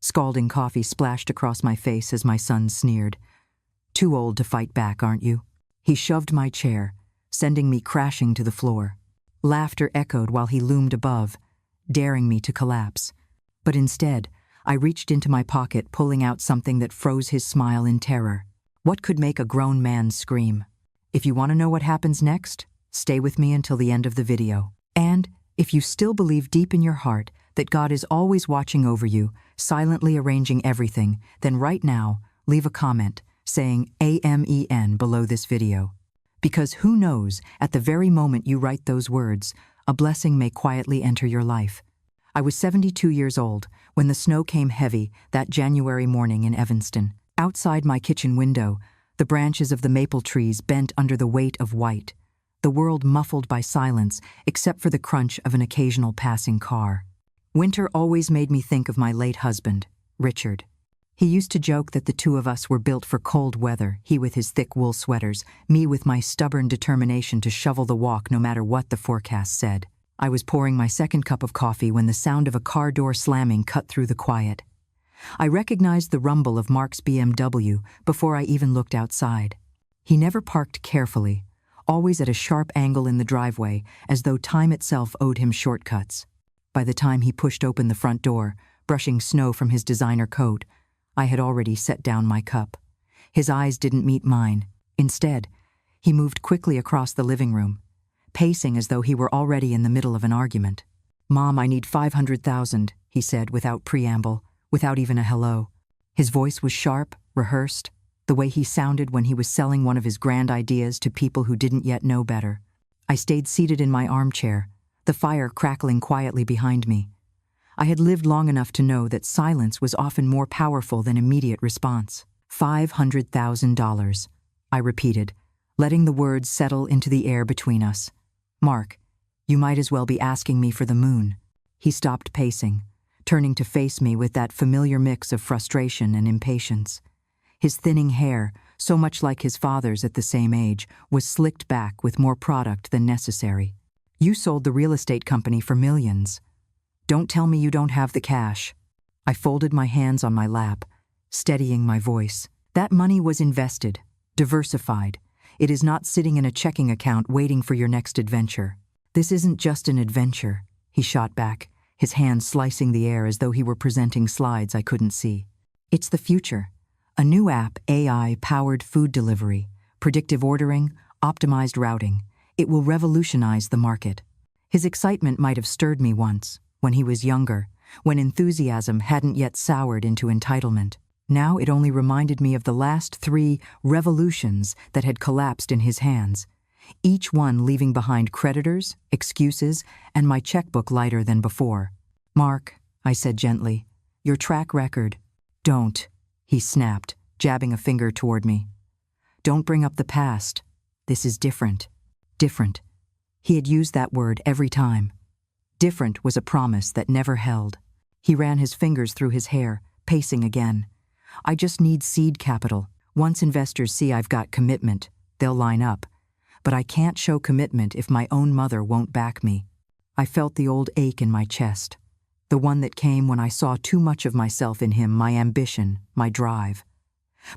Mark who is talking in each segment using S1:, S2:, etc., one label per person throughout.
S1: Scalding coffee splashed across my face as my son sneered. "Too old to fight back, aren't you?" He shoved my chair, sending me crashing to the floor. Laughter echoed while he loomed above, daring me to collapse. But instead, I reached into my pocket, pulling out something that froze his smile in terror. What could make a grown man scream? If you want to know what happens next, stay with me until the end of the video. And if you still believe deep in your heart that God is always watching over you, silently arranging everything, then right now, leave a comment saying AMEN below this video. Because who knows, at the very moment you write those words, a blessing may quietly enter your life. I was 72 years old when the snow came heavy that January morning in Evanston. Outside my kitchen window, the branches of the maple trees bent under the weight of white, the world muffled by silence except for the crunch of an occasional passing car. Winter always made me think of my late husband, Richard. He used to joke that the two of us were built for cold weather, he with his thick wool sweaters, me with my stubborn determination to shovel the walk no matter what the forecast said. I was pouring my second cup of coffee when the sound of a car door slamming cut through the quiet. I recognized the rumble of Mark's BMW before I even looked outside. He never parked carefully, always at a sharp angle in the driveway, as though time itself owed him shortcuts. By the time he pushed open the front door, brushing snow from his designer coat, I had already set down my cup. His eyes didn't meet mine. Instead, he moved quickly across the living room, pacing as though he were already in the middle of an argument. "Mom, I need 500,000, he said without preamble, without even a hello. His voice was sharp, rehearsed, the way he sounded when he was selling one of his grand ideas to people who didn't yet know better. I stayed seated in my armchair, the fire crackling quietly behind me. I had lived long enough to know that silence was often more powerful than immediate response. $500,000, I repeated, letting the words settle into the air between us. "Mark, you might as well be asking me for the moon." He stopped pacing, turning to face me with that familiar mix of frustration and impatience. His thinning hair, so much like his father's at the same age, was slicked back with more product than necessary. "You sold the real estate company for millions. Don't tell me you don't have the cash." I folded my hands on my lap, steadying my voice. "That money was invested, diversified. It is not sitting in a checking account waiting for your next adventure." "This isn't just an adventure," he shot back, his hand slicing the air as though he were presenting slides I couldn't see. "It's the future. A new app, AI-powered food delivery, predictive ordering, optimized routing. It will revolutionize the market." His excitement might have stirred me once, when he was younger, when enthusiasm hadn't yet soured into entitlement. Now it only reminded me of the last 3 revolutions that had collapsed in his hands, each one leaving behind creditors, excuses, and my checkbook lighter than before. "Mark," I said gently, "your track record—" "Don't," he snapped, jabbing a finger toward me. "Don't bring up the past. This is different." Different. He had used that word every time. Different was a promise that never held. He ran his fingers through his hair, pacing again. "I just need seed capital. Once investors see I've got commitment, they'll line up. But I can't show commitment if my own mother won't back me." I felt the old ache in my chest, the one that came when I saw too much of myself in him, my ambition, my drive.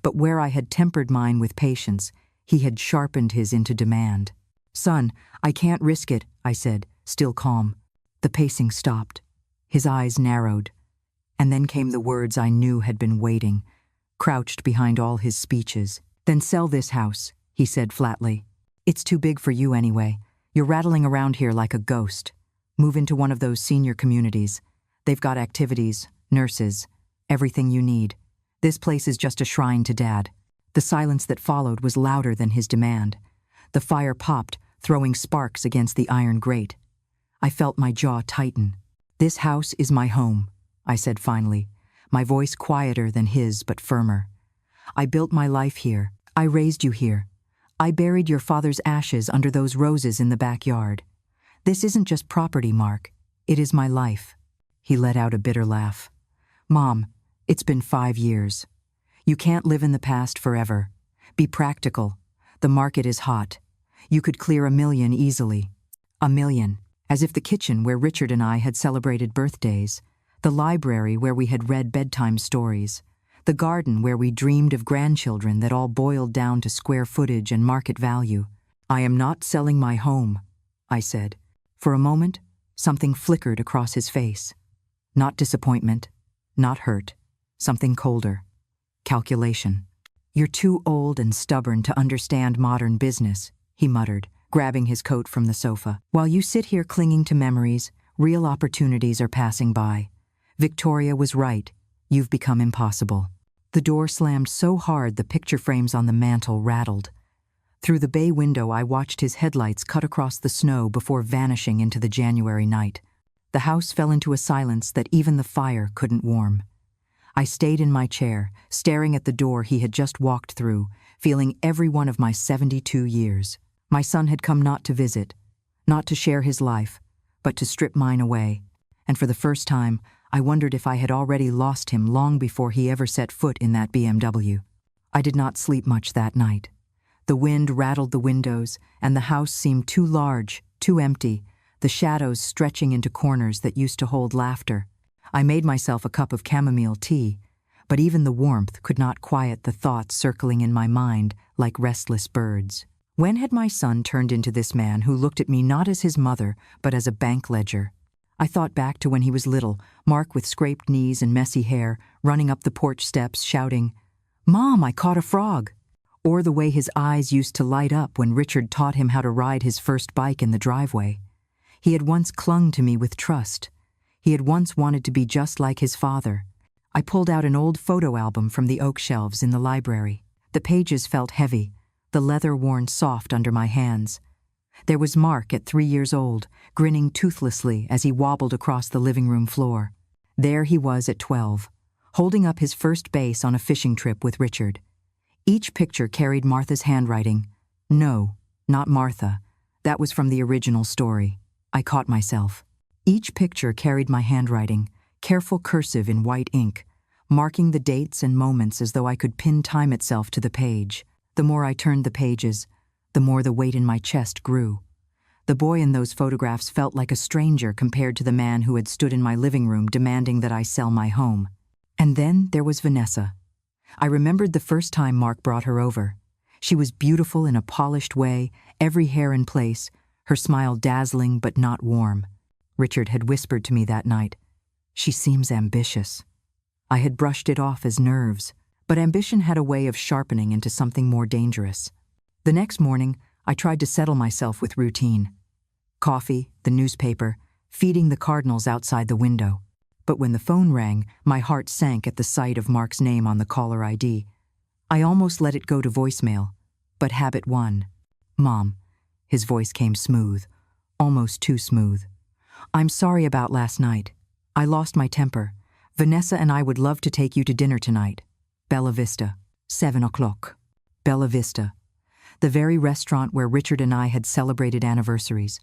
S1: But where I had tempered mine with patience, he had sharpened his into demand. "Son, I can't risk it," I said, still calm. The pacing stopped. His eyes narrowed. And then came the words I knew had been waiting, crouched behind all his speeches. "Then sell this house," he said flatly. "It's too big for you anyway. You're rattling around here like a ghost. Move into one of those senior communities. They've got activities, nurses, everything you need. This place is just a shrine to Dad." The silence that followed was louder than his demand. The fire popped, throwing sparks against the iron grate. I felt my jaw tighten. "This house is my home," I said finally, my voice quieter than his but firmer. "I built my life here. I raised you here. I buried your father's ashes under those roses in the backyard. This isn't just property, Mark. It is my life." He let out a bitter laugh. "Mom, it's been 5 years. You can't live in the past forever. Be practical. The market is hot. You could clear $1 million easily." $1 million. As if the kitchen where Richard and I had celebrated birthdays, The library where we had read bedtime stories. The garden where we dreamed of grandchildren that all boiled down to square footage and market value. "I am not selling my home," I said. For a moment, something flickered across his face. Not disappointment, not hurt, something colder. Calculation. "You're too old and stubborn to understand modern business," he muttered, grabbing his coat from the sofa. "While you sit here clinging to memories, real opportunities are passing by. Victoria was right. You've become impossible." The door slammed so hard the picture frames on the mantel rattled. Through the bay window, I watched his headlights cut across the snow before vanishing into the January night. The house fell into a silence that even the fire couldn't warm. I stayed in my chair, staring at the door he had just walked through, feeling every one of my 72 years. My son had come not to visit, not to share his life, but to strip mine away. And for the first time, I wondered if I had already lost him long before he ever set foot in that BMW. I did not sleep much that night. The wind rattled the windows, and the house seemed too large, too empty, the shadows stretching into corners that used to hold laughter. I made myself a cup of chamomile tea, but even the warmth could not quiet the thoughts circling in my mind like restless birds. When had my son turned into this man who looked at me not as his mother, but as a bank ledger? I thought back to when he was little, Mark with scraped knees and messy hair, running up the porch steps shouting, "Mom, I caught a frog!" Or the way his eyes used to light up when Richard taught him how to ride his first bike in the driveway. He had once clung to me with trust. He had once wanted to be just like his father. I pulled out an old photo album from the oak shelves in the library. The pages felt heavy, the leather worn soft under my hands. There was Mark at 3 years old, grinning toothlessly as he wobbled across the living room floor. There he was at 12, holding up his first base on a fishing trip with Richard. Each picture carried Martha's handwriting. No, not Martha. That was from the original story. I caught myself. Each picture carried my handwriting, careful cursive in white ink, marking the dates and moments as though I could pin time itself to the page. The more I turned the pages, the more the weight in my chest grew. The boy in those photographs felt like a stranger compared to the man who had stood in my living room demanding that I sell my home. And then there was Vanessa. I remembered the first time Mark brought her over. She was beautiful in a polished way, every hair in place, her smile dazzling but not warm. Richard had whispered to me that night, "She seems ambitious." I had brushed it off as nerves, but ambition had a way of sharpening into something more dangerous. The next morning, I tried to settle myself with routine. Coffee, the newspaper, feeding the cardinals outside the window. But when the phone rang, my heart sank at the sight of Mark's name on the caller ID. I almost let it go to voicemail, but habit won. "Mom," his voice came smooth, almost too smooth. "I'm sorry about last night. I lost my temper. Vanessa and I would love to take you to dinner tonight. Bella Vista, 7 o'clock. Bella Vista. The very restaurant where Richard and I had celebrated anniversaries.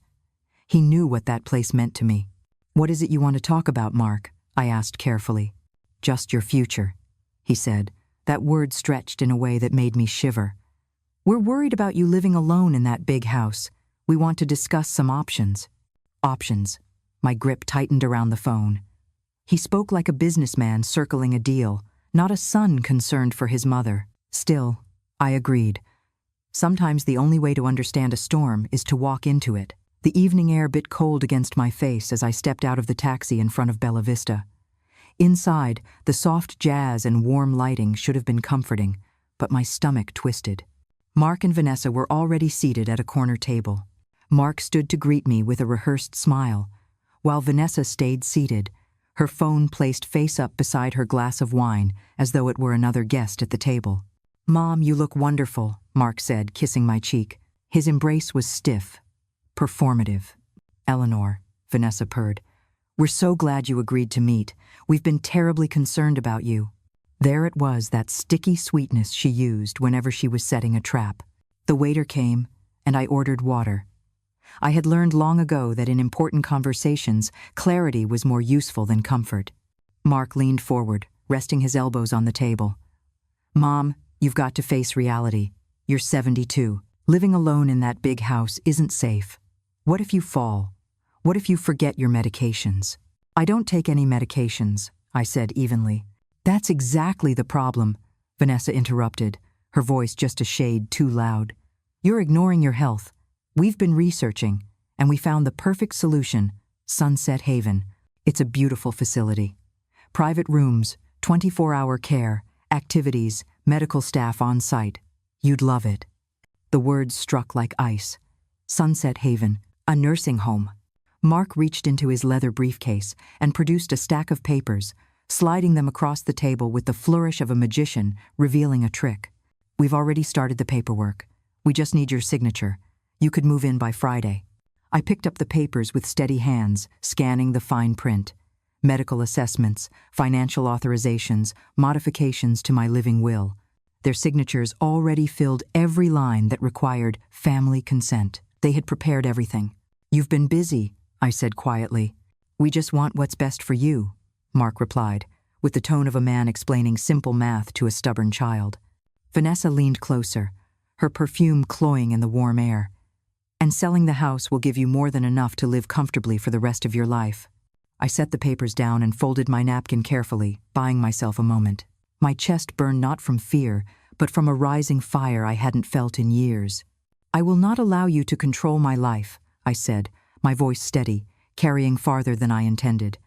S1: He knew what that place meant to me. "What is it you want to talk about, Mark?" I asked carefully. "Just your future," he said, that word stretched in a way that made me shiver. "We're worried about you living alone in that big house. We want to discuss some options." Options. My grip tightened around the phone. He spoke like a businessman circling a deal, not a son concerned for his mother. Still, I agreed. Sometimes the only way to understand a storm is to walk into it. The evening air bit cold against my face as I stepped out of the taxi in front of Bella Vista. Inside, the soft jazz and warm lighting should have been comforting, but my stomach twisted. Mark and Vanessa were already seated at a corner table. Mark stood to greet me with a rehearsed smile, while Vanessa stayed seated, her phone placed face up beside her glass of wine as though it were another guest at the table. "Mom, you look wonderful," Mark said, kissing my cheek. His embrace was stiff, performative. "Eleanor," Vanessa purred, "we're so glad you agreed to meet. We've been terribly concerned about you." There it was, that sticky sweetness she used whenever she was setting a trap. The waiter came, and I ordered water. I had learned long ago that in important conversations, clarity was more useful than comfort. Mark leaned forward, resting his elbows on the table. "Mom, you've got to face reality. You're 72. Living alone in that big house isn't safe. What if you fall? What if you forget your medications? I don't take any medications, I said evenly. That's exactly the problem, Vanessa interrupted, her voice just a shade too loud. You're ignoring your health. We've been researching, and we found the perfect solution, Sunset Haven. It's a beautiful facility. Private rooms, 24-hour care, activities, medical staff on site. You'd love it. The words struck like ice. Sunset Haven, a nursing home. Mark reached into his leather briefcase and produced a stack of papers, sliding them across the table with the flourish of a magician revealing a trick. We've already started the paperwork. We just need your signature. You could move in by Friday. I picked up the papers with steady hands, scanning the fine print. Medical assessments, financial authorizations, modifications to my living will. Their signatures already filled every line that required family consent. They had prepared everything. You've been busy, I said quietly. We just want what's best for you, Mark replied, with the tone of a man explaining simple math to a stubborn child. Vanessa leaned closer, her perfume cloying in the warm air. And selling the house will give you more than enough to live comfortably for the rest of your life. I set the papers down and folded my napkin carefully, buying myself a moment. My chest burned not from fear, but from a rising fire I hadn't felt in years. I will not allow you to control my life, I said, my voice steady, carrying farther than I intended.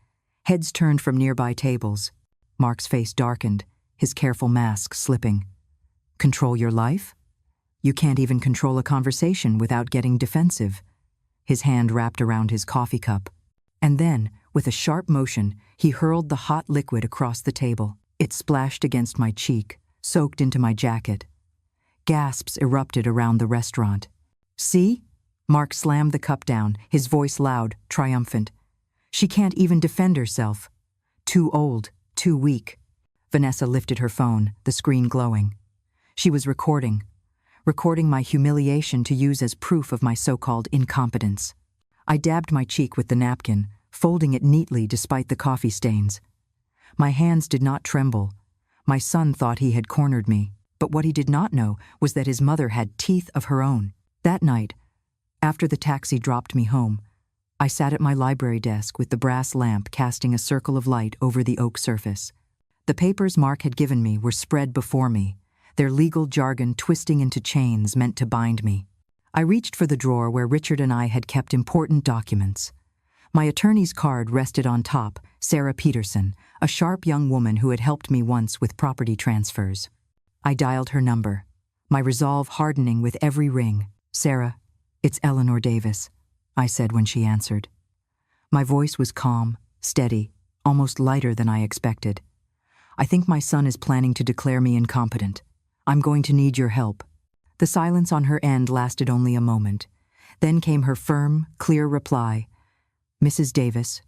S1: Heads turned from nearby tables. Mark's face darkened, his careful mask slipping. Control your life? You can't even control a conversation without getting defensive. His hand wrapped around his coffee cup. And then, with a sharp motion, he hurled the hot liquid across the table. It splashed against my cheek, soaked into my jacket. Gasps erupted around the restaurant. See? Mark slammed the cup down, his voice loud, triumphant. She can't even defend herself. Too old, too weak. Vanessa lifted her phone, the screen glowing. She was recording my humiliation to use as proof of my so-called incompetence. I dabbed my cheek with the napkin, folding it neatly despite the coffee stains. My hands did not tremble. My son thought he had cornered me, but what he did not know was that his mother had teeth of her own. That night, after the taxi dropped me home, I sat at my library desk with the brass lamp casting a circle of light over the oak surface. The papers Mark had given me were spread before me, their legal jargon twisting into chains meant to bind me. I reached for the drawer where Richard and I had kept important documents. My attorney's card rested on top, Sarah Peterson, a sharp young woman who had helped me once with property transfers. I dialed her number, my resolve hardening with every ring. Sarah, it's Eleanor Davis, I said when she answered. My voice was calm, steady, almost lighter than I expected. I think my son is planning to declare me incompetent. I'm going to need your help. The silence on her end lasted only a moment. Then came her firm, clear reply. Mrs. Davis,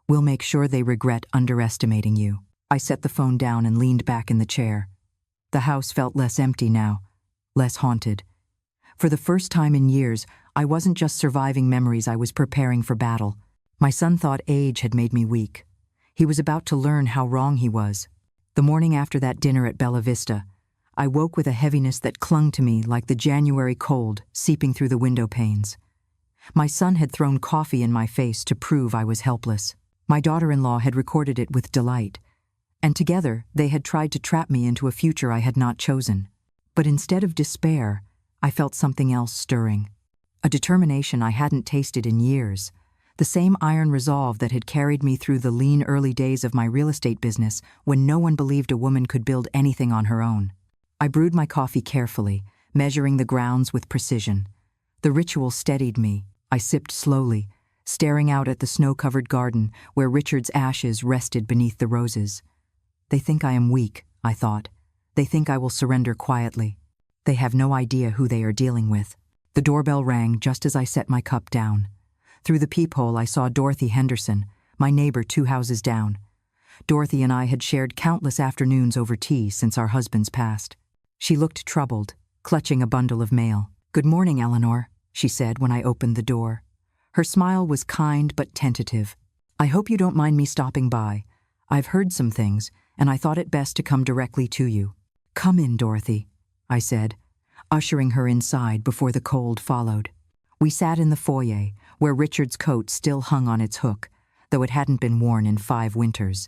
S1: we'll make sure they regret underestimating you. I set the phone down and leaned back in the chair. The house felt less empty now, less haunted. For the first time in years, I wasn't just surviving memories, I was preparing for battle. My son thought age had made me weak. He was about to learn how wrong he was. The morning after that dinner at Bella Vista, I woke with a heaviness that clung to me like the January cold seeping through the window panes. My son had thrown coffee in my face to prove I was helpless. My daughter-in-law had recorded it with delight, and together they had tried to trap me into a future I had not chosen. But instead of despair, I felt something else stirring. A determination I hadn't tasted in years. The same iron resolve that had carried me through the lean early days of my real estate business when no one believed a woman could build anything on her own. I brewed my coffee carefully, measuring the grounds with precision. The ritual steadied me. I sipped slowly, staring out at the snow-covered garden where Richard's ashes rested beneath the roses. They think I am weak, I thought. They think I will surrender quietly. They have no idea who they are dealing with. The doorbell rang just as I set my cup down. Through the peephole I saw Dorothy Henderson, my neighbor 2 houses down. Dorothy and I had shared countless afternoons over tea since our husbands passed. She looked troubled, clutching a bundle of mail. "Good morning, Eleanor," she said when I opened the door. Her smile was kind but tentative. "I hope you don't mind me stopping by. I've heard some things, and I thought it best to come directly to you." "Come in, Dorothy," I said, ushering her inside before the cold followed. We sat in the foyer, where Richard's coat still hung on its hook, though it hadn't been worn in 5 winters.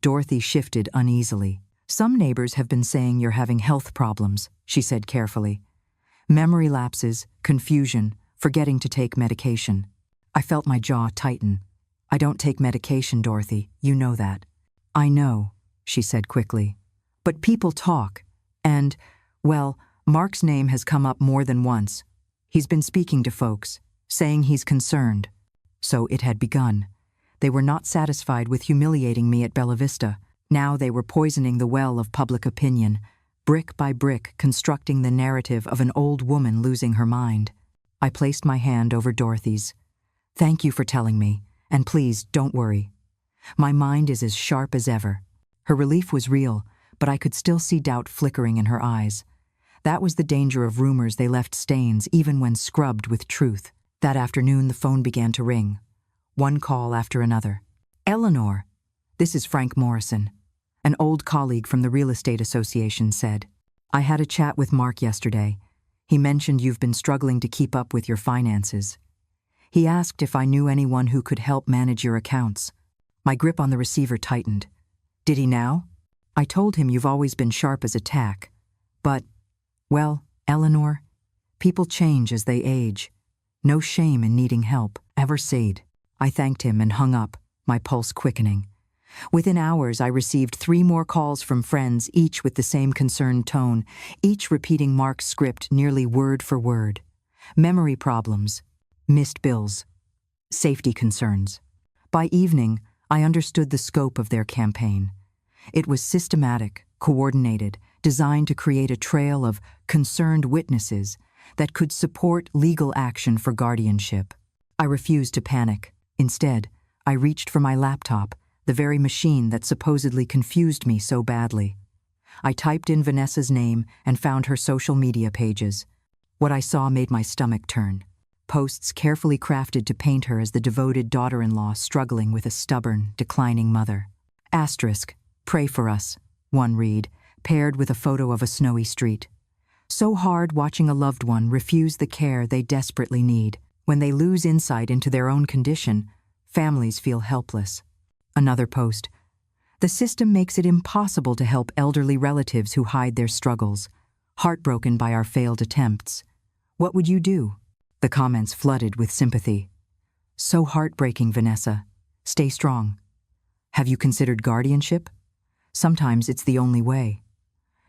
S1: Dorothy shifted uneasily. "Some neighbors have been saying you're having health problems," she said carefully. "Memory lapses, confusion, forgetting to take medication." I felt my jaw tighten. "I don't take medication, Dorothy. You know that." "I know," she said quickly. "But people talk, and, well, Mark's name has come up more than once. He's been speaking to folks, saying he's concerned." So it had begun. They were not satisfied with humiliating me at Bella Vista. Now they were poisoning the well of public opinion, brick by brick constructing the narrative of an old woman losing her mind. I placed my hand over Dorothy's. "Thank you for telling me, and please don't worry. My mind is as sharp as ever." Her relief was real, but I could still see doubt flickering in her eyes. That was the danger of rumors. They left stains even when scrubbed with truth. That afternoon the phone began to ring. One call after another. "Eleanor, this is Frank Morrison," an old colleague from the Real Estate Association said. "I had a chat with Mark yesterday. He mentioned you've been struggling to keep up with your finances. He asked if I knew anyone who could help manage your accounts." My grip on the receiver tightened. "Did he now?" I told him you've always been sharp as a tack. But, well, Eleanor, people change as they age. No shame in needing help. Ever said. I thanked him and hung up, my pulse quickening. Within hours, I received 3 more calls from friends, each with the same concerned tone, each repeating Mark's script nearly word for word. Memory problems, missed bills, safety concerns. By evening, I understood the scope of their campaign. It was systematic, coordinated, designed to create a trail of concerned witnesses that could support legal action for guardianship. I refused to panic. Instead, I reached for my laptop, the very machine that supposedly confused me so badly. I typed in Vanessa's name and found her social media pages. What I saw made my stomach turn. Posts carefully crafted to paint her as the devoted daughter-in-law struggling with a stubborn, declining mother. Asterisk, pray for us, one read, paired with a photo of a snowy street. So hard watching a loved one refuse the care they desperately need. When they lose insight into their own condition, families feel helpless. Another post. The system makes it impossible to help elderly relatives who hide their struggles, heartbroken by our failed attempts. What would you do? The comments flooded with sympathy. So heartbreaking, Vanessa. Stay strong. Have you considered guardianship? Sometimes it's the only way.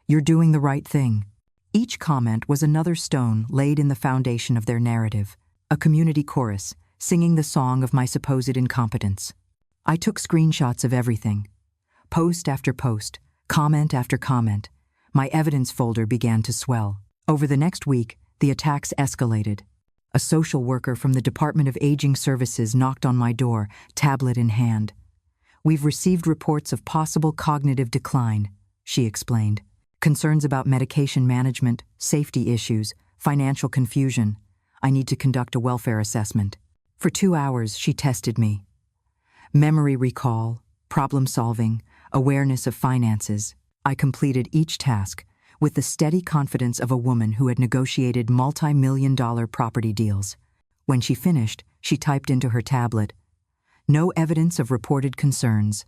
S1: You're doing the right thing. Each comment was another stone laid in the foundation of their narrative, a community chorus, singing the song of my supposed incompetence. I took screenshots of everything. Post after post, comment after comment, my evidence folder began to swell. Over the next week, the attacks escalated. A social worker from the Department of Aging Services knocked on my door, tablet in hand. "We've received reports of possible cognitive decline," she explained. "Concerns about medication management, safety issues, financial confusion. I need to conduct a welfare assessment." For 2 hours, she tested me. Memory recall, problem solving, awareness of finances. I completed each task with the steady confidence of a woman who had negotiated multi-million-dollar property deals. When she finished, she typed into her tablet, "No evidence of reported concerns.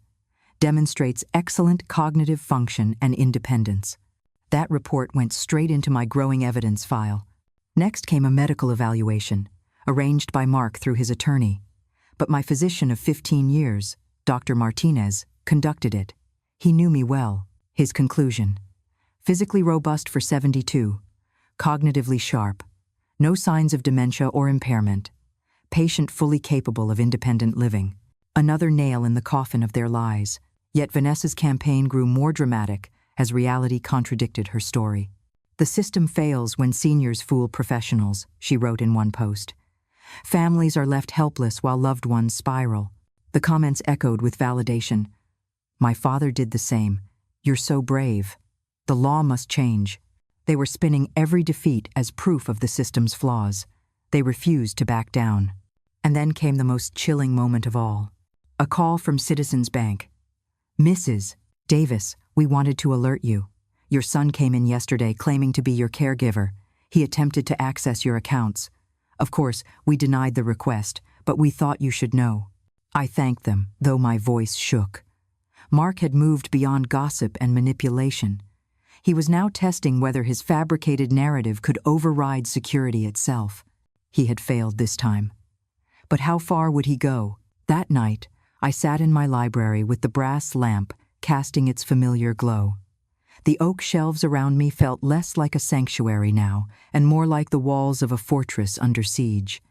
S1: Demonstrates excellent cognitive function and independence." That report went straight into my growing evidence file. Next came a medical evaluation, arranged by Mark through his attorney. But my physician of 15 years, Dr. Martinez, conducted it. He knew me well. His conclusion: physically robust for 72, cognitively sharp, no signs of dementia or impairment, patient fully capable of independent living. Another nail in the coffin of their lies. Yet Vanessa's campaign grew more dramatic as reality contradicted her story. "The system fails when seniors fool professionals," she wrote in one post. "Families are left helpless while loved ones spiral." The comments echoed with validation. "My father did the same. You're so brave. The law must change." They were spinning every defeat as proof of the system's flaws. They refused to back down. And then came the most chilling moment of all. A call from Citizens Bank. "Mrs. Davis, we wanted to alert you. Your son came in yesterday claiming to be your caregiver. He attempted to access your accounts. Of course, we denied the request, but we thought you should know." I thanked them, though my voice shook. Mark had moved beyond gossip and manipulation. He was now testing whether his fabricated narrative could override security itself. He had failed this time. But how far would he go? That night, I sat in my library with the brass lamp casting its familiar glow. The oak shelves around me felt less like a sanctuary now, and more like the walls of a fortress under siege.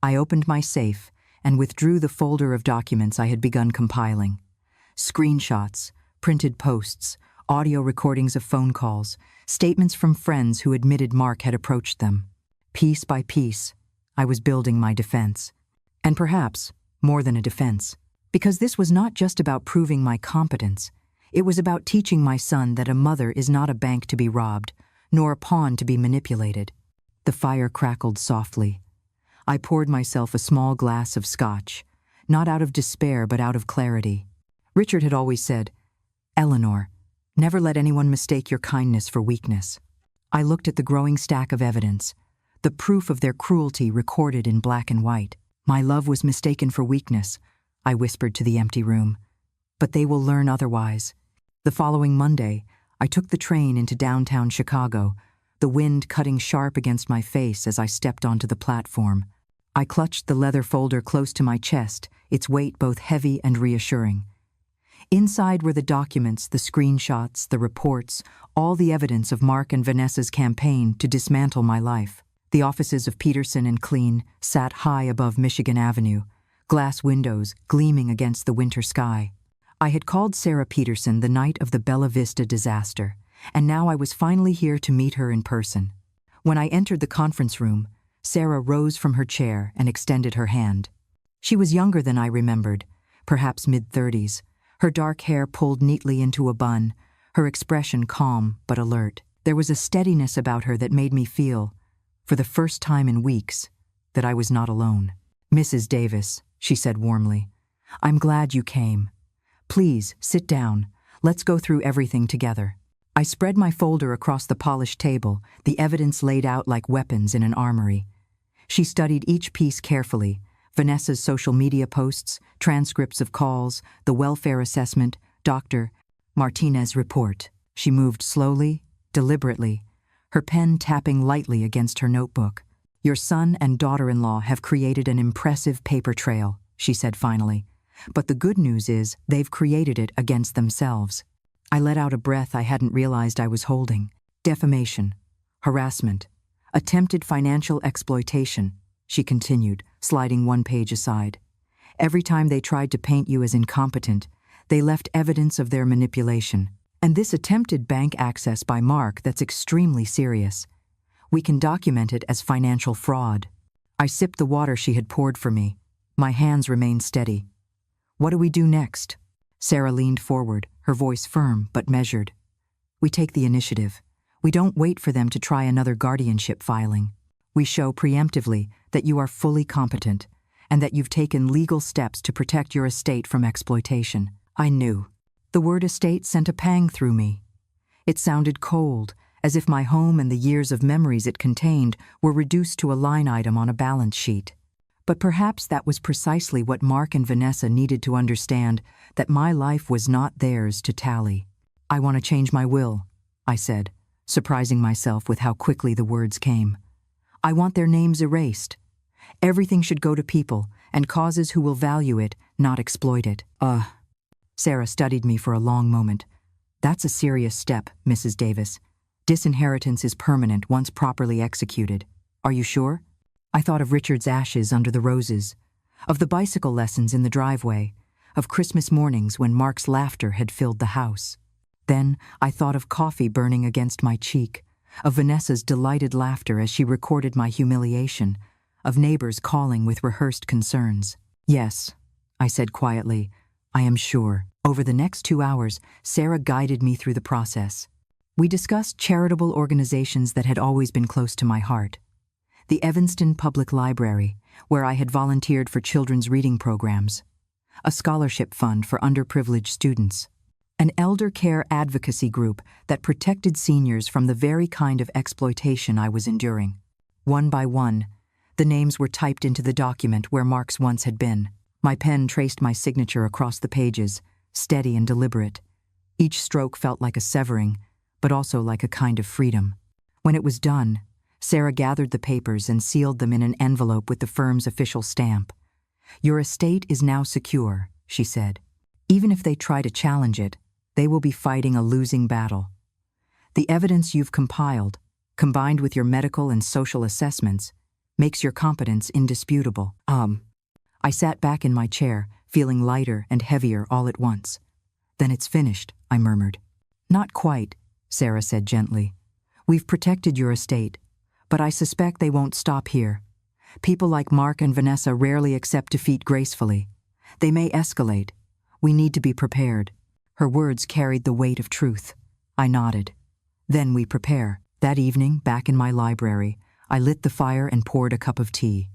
S1: I opened my safe and withdrew the folder of documents I had begun compiling. Screenshots, printed posts, audio recordings of phone calls, statements from friends who admitted Mark had approached them. Piece by piece, I was building my defense. And perhaps, more than a defense, because this was not just about proving my competence. It was about teaching my son that a mother is not a bank to be robbed, nor a pawn to be manipulated. The fire crackled softly. I poured myself a small glass of scotch, not out of despair but out of clarity. Richard had always said, "Eleanor, never let anyone mistake your kindness for weakness." I looked at the growing stack of evidence, the proof of their cruelty recorded in black and white. My love was mistaken for weakness, I whispered to the empty room. But they will learn otherwise. The following Monday, I took the train into downtown Chicago, the wind cutting sharp against my face as I stepped onto the platform. I clutched the leather folder close to my chest, its weight both heavy and reassuring. Inside were the documents, the screenshots, the reports, all the evidence of Mark and Vanessa's campaign to dismantle my life. The offices of Peterson and Kleen sat high above Michigan Avenue, glass windows gleaming against the winter sky. I had called Sarah Peterson the night of the Bella Vista disaster, and now I was finally here to meet her in person. When I entered the conference room, Sarah rose from her chair and extended her hand. She was younger than I remembered, perhaps mid-30s, her dark hair pulled neatly into a bun, her expression calm but alert. There was a steadiness about her that made me feel, for the first time in weeks, that I was not alone. "Mrs. Davis," she said warmly, "I'm glad you came. Please, sit down. Let's go through everything together." I spread my folder across the polished table, the evidence laid out like weapons in an armory. She studied each piece carefully, Vanessa's social media posts, transcripts of calls, the welfare assessment, Dr. Martinez's report. She moved slowly, deliberately, her pen tapping lightly against her notebook. "Your son and daughter-in-law have created an impressive paper trail," she said finally. "But the good news is they've created it against themselves." I let out a breath I hadn't realized I was holding. "Defamation, harassment, attempted financial exploitation," she continued, sliding one page aside. "Every time they tried to paint you as incompetent, they left evidence of their manipulation. And this attempted bank access by Mark, that's extremely serious. We can document it as financial fraud." I sipped the water she had poured for me. My hands remained steady. "What do we do next?" Sarah leaned forward, her voice firm but measured. "We take the initiative. We don't wait for them to try another guardianship filing. We show preemptively that you are fully competent and that you've taken legal steps to protect your estate from exploitation." I knew. The word estate sent a pang through me. It sounded cold, as if my home and the years of memories it contained were reduced to a line item on a balance sheet. But perhaps that was precisely what Mark and Vanessa needed to understand, that my life was not theirs to tally. "I want to change my will," I said, surprising myself with how quickly the words came. "I want their names erased. Everything should go to people and causes who will value it, not exploit it." Sarah studied me for a long moment. "That's a serious step, Mrs. Davis. Disinheritance is permanent once properly executed. Are you sure?" I thought of Richard's ashes under the roses, of the bicycle lessons in the driveway, of Christmas mornings when Mark's laughter had filled the house. Then I thought of coffee burning against my cheek, of Vanessa's delighted laughter as she recorded my humiliation, of neighbors calling with rehearsed concerns. "Yes," I said quietly, "I am sure." Over the next 2 hours, Sarah guided me through the process. We discussed charitable organizations that had always been close to my heart. The Evanston Public Library, where I had volunteered for children's reading programs. A scholarship fund for underprivileged students. An elder care advocacy group that protected seniors from the very kind of exploitation I was enduring. One by one, the names were typed into the document where Mark's once had been. My pen traced my signature across the pages, steady and deliberate. Each stroke felt like a severing, but also like a kind of freedom. When it was done, Sarah gathered the papers and sealed them in an envelope with the firm's official stamp. "Your estate is now secure," she said. "Even if they try to challenge it, they will be fighting a losing battle. The evidence you've compiled, combined with your medical and social assessments, makes your competence indisputable." I sat back in my chair, feeling lighter and heavier all at once. "Then it's finished," I murmured. "Not quite," Sarah said gently. "We've protected your estate, but I suspect they won't stop here. People like Mark and Vanessa rarely accept defeat gracefully. They may escalate. We need to be prepared." Her words carried the weight of truth. I nodded. "Then we prepare." That evening, back in my library, I lit the fire and poured a cup of tea.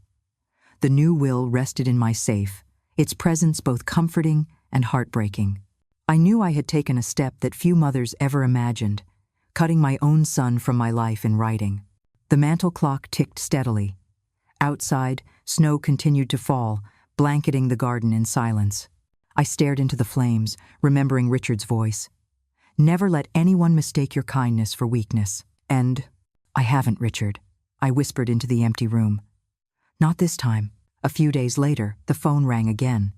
S1: The new will rested in my safe, its presence both comforting and heartbreaking. I knew I had taken a step that few mothers ever imagined, cutting my own son from my life in writing. The mantel clock ticked steadily. Outside, snow continued to fall, blanketing the garden in silence. I stared into the flames, remembering Richard's voice. "Never let anyone mistake your kindness for weakness." And, "I haven't, Richard," I whispered into the empty room. Not this time. A few days later, the phone rang again.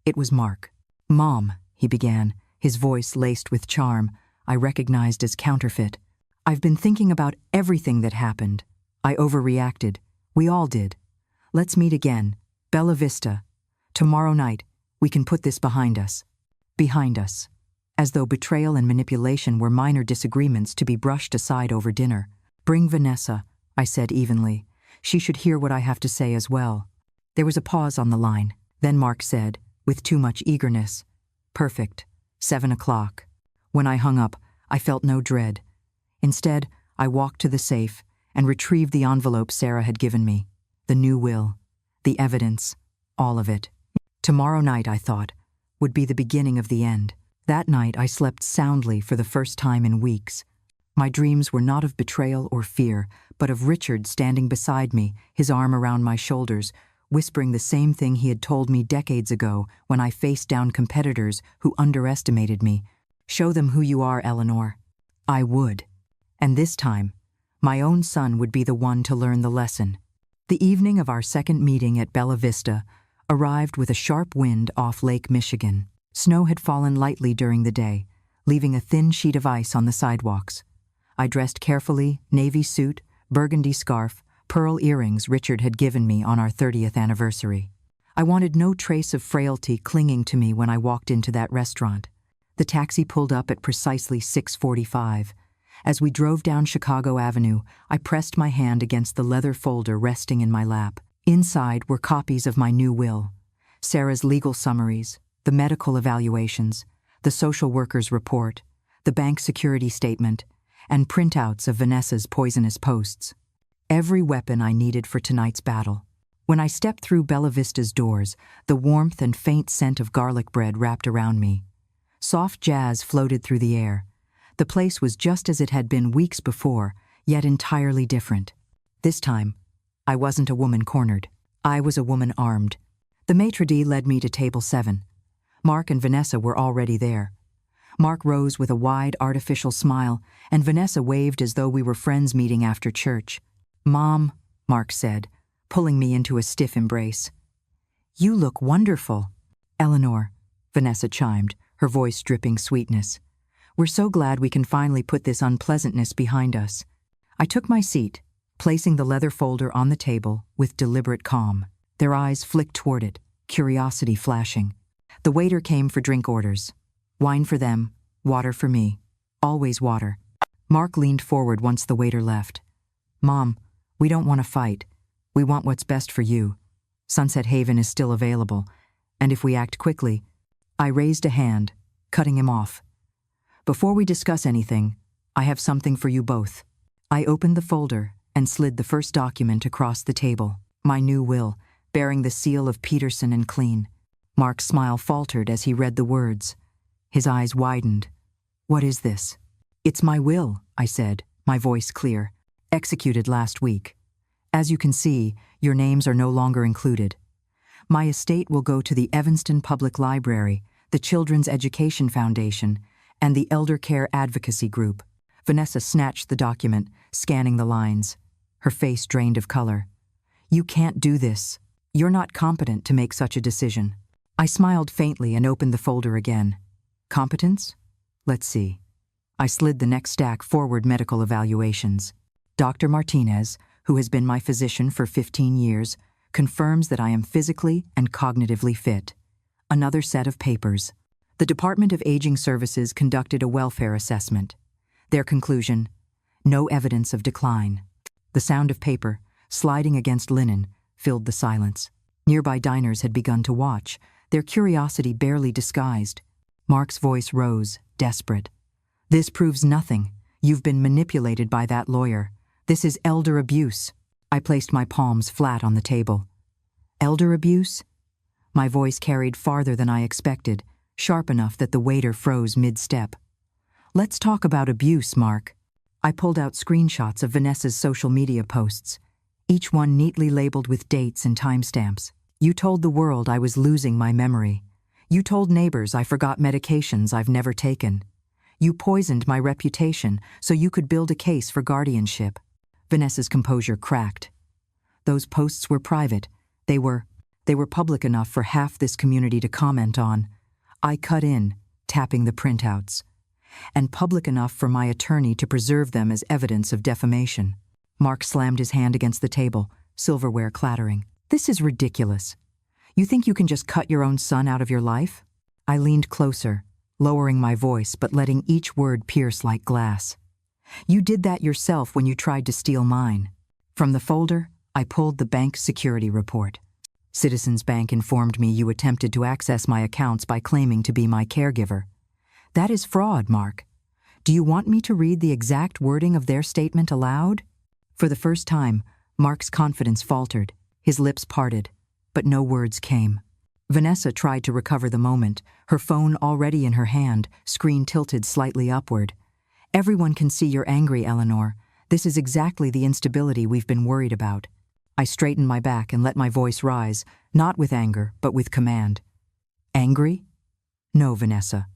S1: It was Mark. "Mom," he began, his voice laced with charm I recognized as counterfeit. "I've been thinking about everything that happened. I overreacted. We all did. Let's meet again. Bella Vista. Tomorrow night, we can put this behind us." Behind us. As though betrayal and manipulation were minor disagreements to be brushed aside over dinner. "Bring Vanessa," I said evenly. "She should hear what I have to say as well." There was a pause on the line. Then Mark said, with too much eagerness, "Perfect. 7 o'clock." When I hung up, I felt no dread. Instead, I walked to the safe and retrieved the envelope Sarah had given me. The new will. The evidence. All of it. Tomorrow night, I thought, would be the beginning of the end. That night, I slept soundly for the first time in weeks. My dreams were not of betrayal or fear, but of Richard standing beside me, his arm around my shoulders, whispering the same thing he had told me decades ago when I faced down competitors who underestimated me. "Show them who you are, Eleanor." I would. And this time, my own son would be the one to learn the lesson. The evening of our second meeting at Bella Vista arrived with a sharp wind off Lake Michigan. Snow had fallen lightly during the day, leaving a thin sheet of ice on the sidewalks. I dressed carefully, navy suit, burgundy scarf, pearl earrings Richard had given me on our 30th anniversary. I wanted no trace of frailty clinging to me when I walked into that restaurant. The taxi pulled up at precisely 6:45. As we drove down Chicago Avenue, I pressed my hand against the leather folder resting in my lap. Inside were copies of my new will, Sarah's legal summaries, the medical evaluations, the social worker's report, the bank security statement, and printouts of Vanessa's poisonous posts. Every weapon I needed for tonight's battle. When I stepped through Bella Vista's doors, the warmth and faint scent of garlic bread wrapped around me. Soft jazz floated through the air. The place was just as it had been weeks before, yet entirely different. This time, I wasn't a woman cornered. I was a woman armed. The maitre d' led me to table 7. Mark and Vanessa were already there. Mark rose with a wide, artificial smile, and Vanessa waved as though we were friends meeting after church. "Mom," Mark said, pulling me into a stiff embrace. "You look wonderful." "Eleanor," Vanessa chimed, her voice dripping sweetness. "We're so glad we can finally put this unpleasantness behind us." I took my seat, placing the leather folder on the table with deliberate calm. Their eyes flicked toward it, curiosity flashing. The waiter came for drink orders. Wine for them, water for me. Always water. Mark leaned forward once the waiter left. "Mom, we don't want to fight. We want what's best for you. Sunset Haven is still available, and if we act quickly..." I raised a hand, cutting him off. "Before we discuss anything, I have something for you both." I opened the folder and slid the first document across the table. My new will, bearing the seal of Peterson and Clean. Mark's smile faltered as he read the words. His eyes widened. "What is this?" "It's my will," I said, my voice clear. "Executed last week. As you can see, your names are no longer included. My estate will go to the Evanston Public Library, the Children's Education Foundation, and the Elder Care Advocacy Group. Vanessa snatched the document, scanning the lines. Her face drained of color. You can't do this. You're not competent to make such a decision. I smiled faintly and opened the folder again. Competence? Let's see. I slid the next stack forward. Medical evaluations. Dr. Martinez, who has been my physician for 15 years, confirms that I am physically and cognitively fit. Another set of papers. The Department of Aging Services conducted a welfare assessment. Their conclusion: no evidence of decline. The sound of paper, sliding against linen, filled the silence. Nearby diners had begun to watch, their curiosity barely disguised. Mark's voice rose, desperate. This proves nothing. You've been manipulated by that lawyer. This is elder abuse. I placed my palms flat on the table. Elder abuse? My voice carried farther than I expected, sharp enough that the waiter froze mid-step. Let's talk about abuse, Mark. I pulled out screenshots of Vanessa's social media posts, each one neatly labeled with dates and timestamps. You told the world I was losing my memory. You told neighbors I forgot medications I've never taken. You poisoned my reputation so you could build a case for guardianship. Vanessa's composure cracked. Those posts were private. They were public enough for half this community to comment on. I cut in, tapping the printouts. And public enough for my attorney to preserve them as evidence of defamation. Mark slammed his hand against the table, silverware clattering. This is ridiculous. You think you can just cut your own son out of your life? I leaned closer, lowering my voice but letting each word pierce like glass. You did that yourself when you tried to steal mine. From the folder, I pulled the bank security report. Citizens Bank informed me you attempted to access my accounts by claiming to be my caregiver. That is fraud, Mark. Do you want me to read the exact wording of their statement aloud? For the first time, Mark's confidence faltered, his lips parted, but no words came. Vanessa tried to recover the moment, her phone already in her hand, screen tilted slightly upward. Everyone can see you're angry, Eleanor. This is exactly the instability we've been worried about. I straightened my back and let my voice rise, not with anger, but with command. Angry? No, Vanessa.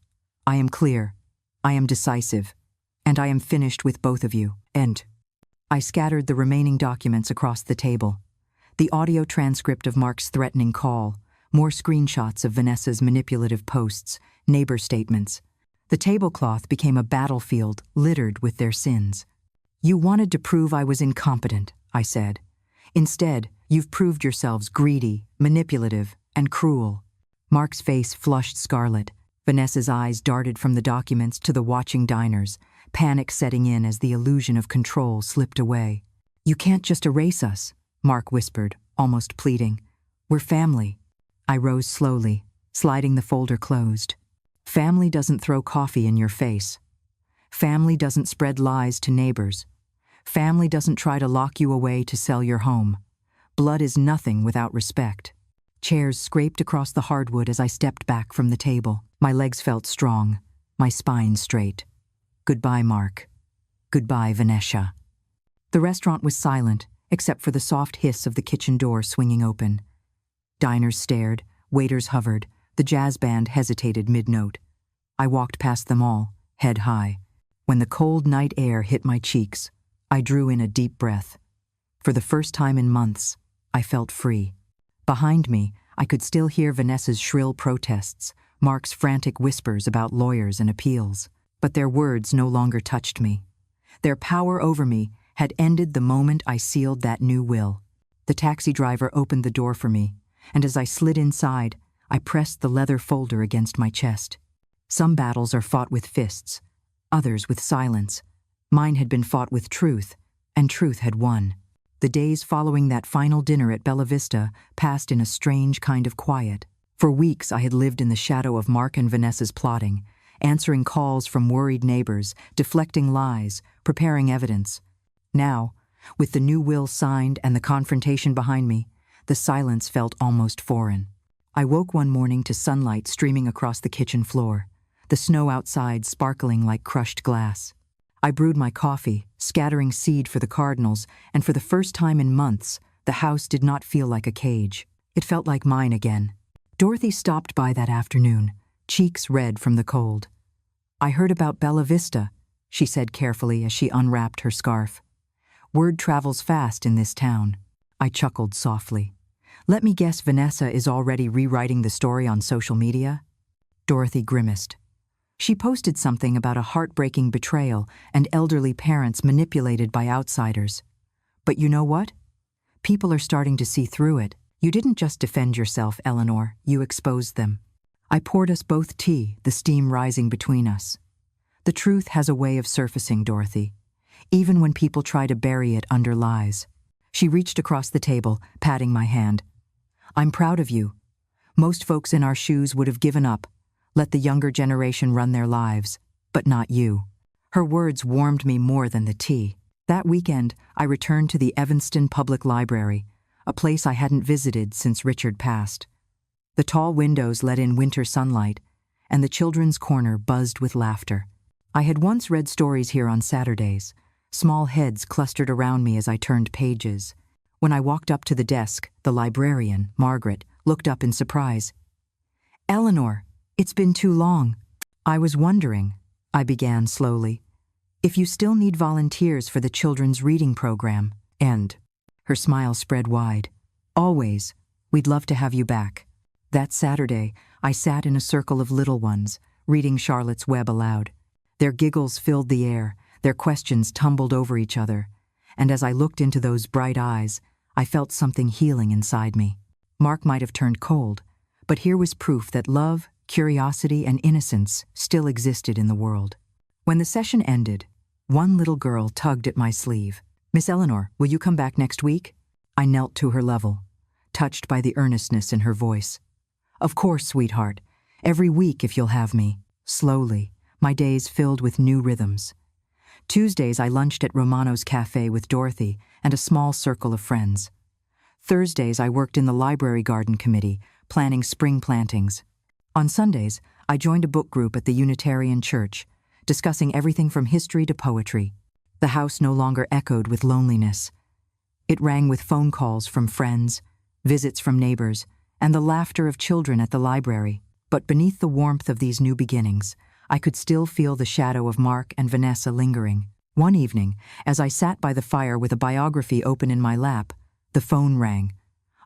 S1: I am clear. I am decisive. And I am finished with both of you. End. I scattered the remaining documents across the table. The audio transcript of Mark's threatening call, more screenshots of Vanessa's manipulative posts, neighbor statements. The tablecloth became a battlefield littered with their sins. You wanted to prove I was incompetent, I said. Instead, you've proved yourselves greedy, manipulative, and cruel. Mark's face flushed scarlet. Vanessa's eyes darted from the documents to the watching diners, panic setting in as the illusion of control slipped away. You can't just erase us, Mark whispered, almost pleading. We're family. I rose slowly, sliding the folder closed. Family doesn't throw coffee in your face. Family doesn't spread lies to neighbors. Family doesn't try to lock you away to sell your home. Blood is nothing without respect. Chairs scraped across the hardwood as I stepped back from the table. My legs felt strong, my spine straight. Goodbye, Mark. Goodbye, Vanessa. The restaurant was silent, except for the soft hiss of the kitchen door swinging open. Diners stared, waiters hovered, the jazz band hesitated mid-note. I walked past them all, head high. When the cold night air hit my cheeks, I drew in a deep breath. For the first time in months, I felt free. Behind me, I could still hear Vanessa's shrill protests, Mark's frantic whispers about lawyers and appeals. But their words no longer touched me. Their power over me had ended the moment I sealed that new will. The taxi driver opened the door for me, and as I slid inside, I pressed the leather folder against my chest. Some battles are fought with fists, others with silence. Mine had been fought with truth, and truth had won. The days following that final dinner at Bella Vista passed in a strange kind of quiet. For weeks I had lived in the shadow of Mark and Vanessa's plotting, answering calls from worried neighbors, deflecting lies, preparing evidence. Now, with the new will signed and the confrontation behind me, the silence felt almost foreign. I woke one morning to sunlight streaming across the kitchen floor, the snow outside sparkling like crushed glass. I brewed my coffee, scattering seed for the cardinals, and for the first time in months, the house did not feel like a cage. It felt like mine again. Dorothy stopped by that afternoon, cheeks red from the cold. "I heard about Bella Vista," she said carefully as she unwrapped her scarf. "Word travels fast in this town." I chuckled softly. "Let me guess, Vanessa is already rewriting the story on social media?" Dorothy grimaced. She posted something about a heartbreaking betrayal and elderly parents manipulated by outsiders. But you know what? People are starting to see through it. You didn't just defend yourself, Eleanor, you exposed them. I poured us both tea, the steam rising between us. The truth has a way of surfacing, Dorothy, even when people try to bury it under lies. She reached across the table, patting my hand. "I'm proud of you. Most folks in our shoes would have given up, let the younger generation run their lives, but not you." Her words warmed me more than the tea. That weekend, I returned to the Evanston Public Library, a place I hadn't visited since Richard passed. The tall windows let in winter sunlight, and the children's corner buzzed with laughter. I had once read stories here on Saturdays. Small heads clustered around me as I turned pages. When I walked up to the desk, the librarian, Margaret, looked up in surprise. "Eleanor, it's been too long." "I was wondering," I began slowly, "if you still need volunteers for the children's reading program." "And," her smile spread wide, "always, we'd love to have you back." That Saturday, I sat in a circle of little ones, reading Charlotte's Web aloud. Their giggles filled the air, their questions tumbled over each other, and as I looked into those bright eyes, I felt something healing inside me. Mark might have turned cold, but here was proof that love, curiosity, and innocence still existed in the world. When the session ended, one little girl tugged at my sleeve. "Miss Eleanor, will you come back next week?" I knelt to her level, touched by the earnestness in her voice. "Of course, sweetheart. Every week if you'll have me." Slowly, my days filled with new rhythms. Tuesdays I lunched at Romano's Cafe with Dorothy and a small circle of friends. Thursdays I worked in the library garden committee, planning spring plantings. On Sundays, I joined a book group at the Unitarian Church, discussing everything from history to poetry. The house no longer echoed with loneliness. It rang with phone calls from friends, visits from neighbors, and the laughter of children at the library. But beneath the warmth of these new beginnings, I could still feel the shadow of Mark and Vanessa lingering. One evening, as I sat by the fire with a biography open in my lap, the phone rang.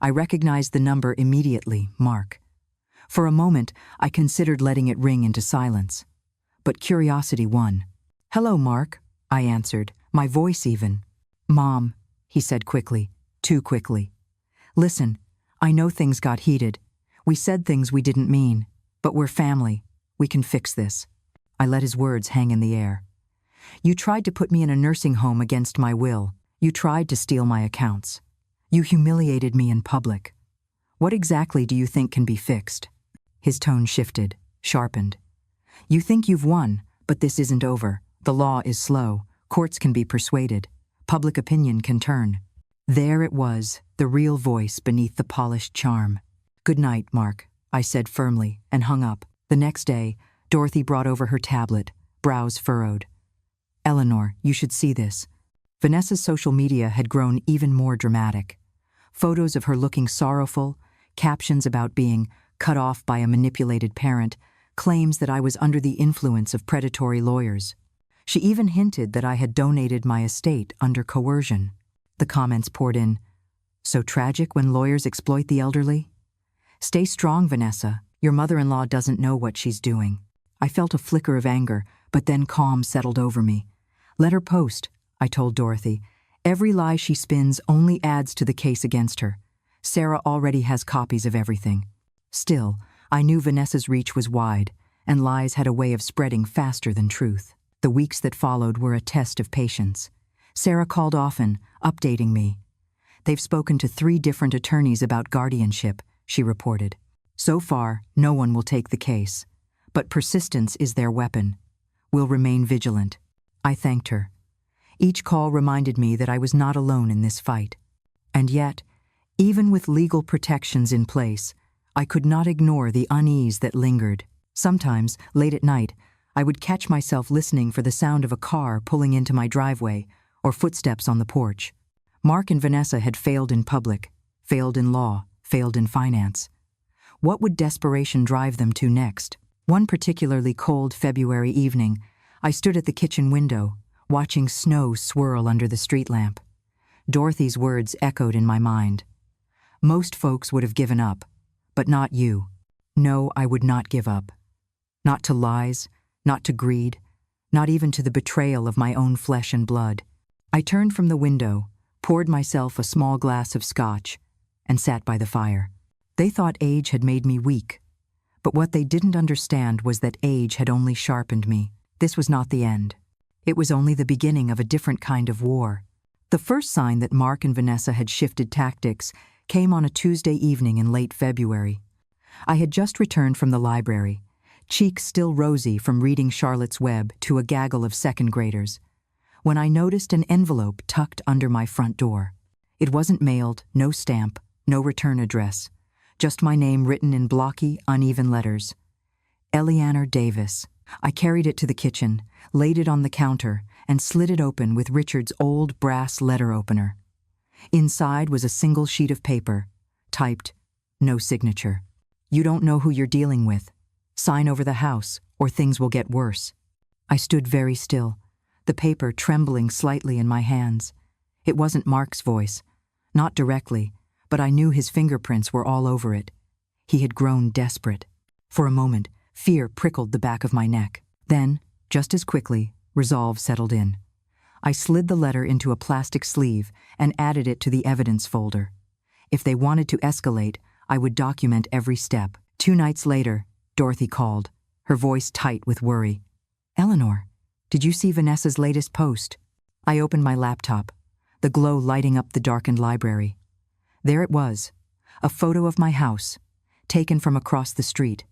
S1: I recognized the number immediately, Mark. For a moment, I considered letting it ring into silence. But curiosity won. "Hello, Mark," I answered, my voice even. "Mom," he said quickly, too quickly. "Listen, I know things got heated. We said things we didn't mean, but we're family. We can fix this." I let his words hang in the air. "You tried to put me in a nursing home against my will. You tried to steal my accounts. You humiliated me in public. What exactly do you think can be fixed?" His tone shifted, sharpened. "You think you've won, but this isn't over. The law is slow. Courts can be persuaded. Public opinion can turn." There it was, the real voice beneath the polished charm. "Good night, Mark," I said firmly, and hung up. The next day, Dorothy brought over her tablet, brows furrowed. "Eleanor, you should see this." Vanessa's social media had grown even more dramatic. Photos of her looking sorrowful, captions about being cut off by a manipulated parent, claims that I was under the influence of predatory lawyers. She even hinted that I had donated my estate under coercion. The comments poured in. "So tragic when lawyers exploit the elderly?" "Stay strong, Vanessa. Your mother-in-law doesn't know what she's doing." I felt a flicker of anger, but then calm settled over me. "Let her post," I told Dorothy. "Every lie she spins only adds to the case against her. Sarah already has copies of everything." Still, I knew Vanessa's reach was wide, and lies had a way of spreading faster than truth. The weeks that followed were a test of patience. Sarah called often, updating me. "They've spoken to 3 different attorneys about guardianship," she reported. "So far, no one will take the case. But persistence is their weapon. We'll remain vigilant." I thanked her. Each call reminded me that I was not alone in this fight. And yet, even with legal protections in place, I could not ignore the unease that lingered. Sometimes, late at night, I would catch myself listening for the sound of a car pulling into my driveway or footsteps on the porch. Mark and Vanessa had failed in public, failed in law, failed in finance. What would desperation drive them to next? One particularly cold February evening, I stood at the kitchen window, watching snow swirl under the street lamp. Dorothy's words echoed in my mind. Most folks would have given up, but not you. No, I would not give up. Not to lies, not to greed, not even to the betrayal of my own flesh and blood. I turned from the window, poured myself a small glass of scotch, and sat by the fire. They thought age had made me weak, but what they didn't understand was that age had only sharpened me. This was not the end. It was only the beginning of a different kind of war. The first sign that Mark and Vanessa had shifted tactics came on a Tuesday evening in late February. I had just returned from the library, cheeks still rosy from reading Charlotte's Web to a gaggle of second graders, when I noticed an envelope tucked under my front door. It wasn't mailed, no stamp, no return address, just my name written in blocky, uneven letters. Eleanor Davis. I carried it to the kitchen, laid it on the counter, and slid it open with Richard's old brass letter opener. Inside was a single sheet of paper, typed, no signature. You don't know who you're dealing with. Sign over the house, or things will get worse. I stood very still, the paper trembling slightly in my hands. It wasn't Mark's voice, not directly, but I knew his fingerprints were all over it. He had grown desperate. For a moment, fear prickled the back of my neck. Then, just as quickly, resolve settled in. I slid the letter into a plastic sleeve and added it to the evidence folder. If they wanted to escalate, I would document every step. 2 nights later, Dorothy called, her voice tight with worry. Eleanor, did you see Vanessa's latest post? I opened my laptop, the glow lighting up the darkened library. There it was, a photo of my house, taken from across the street.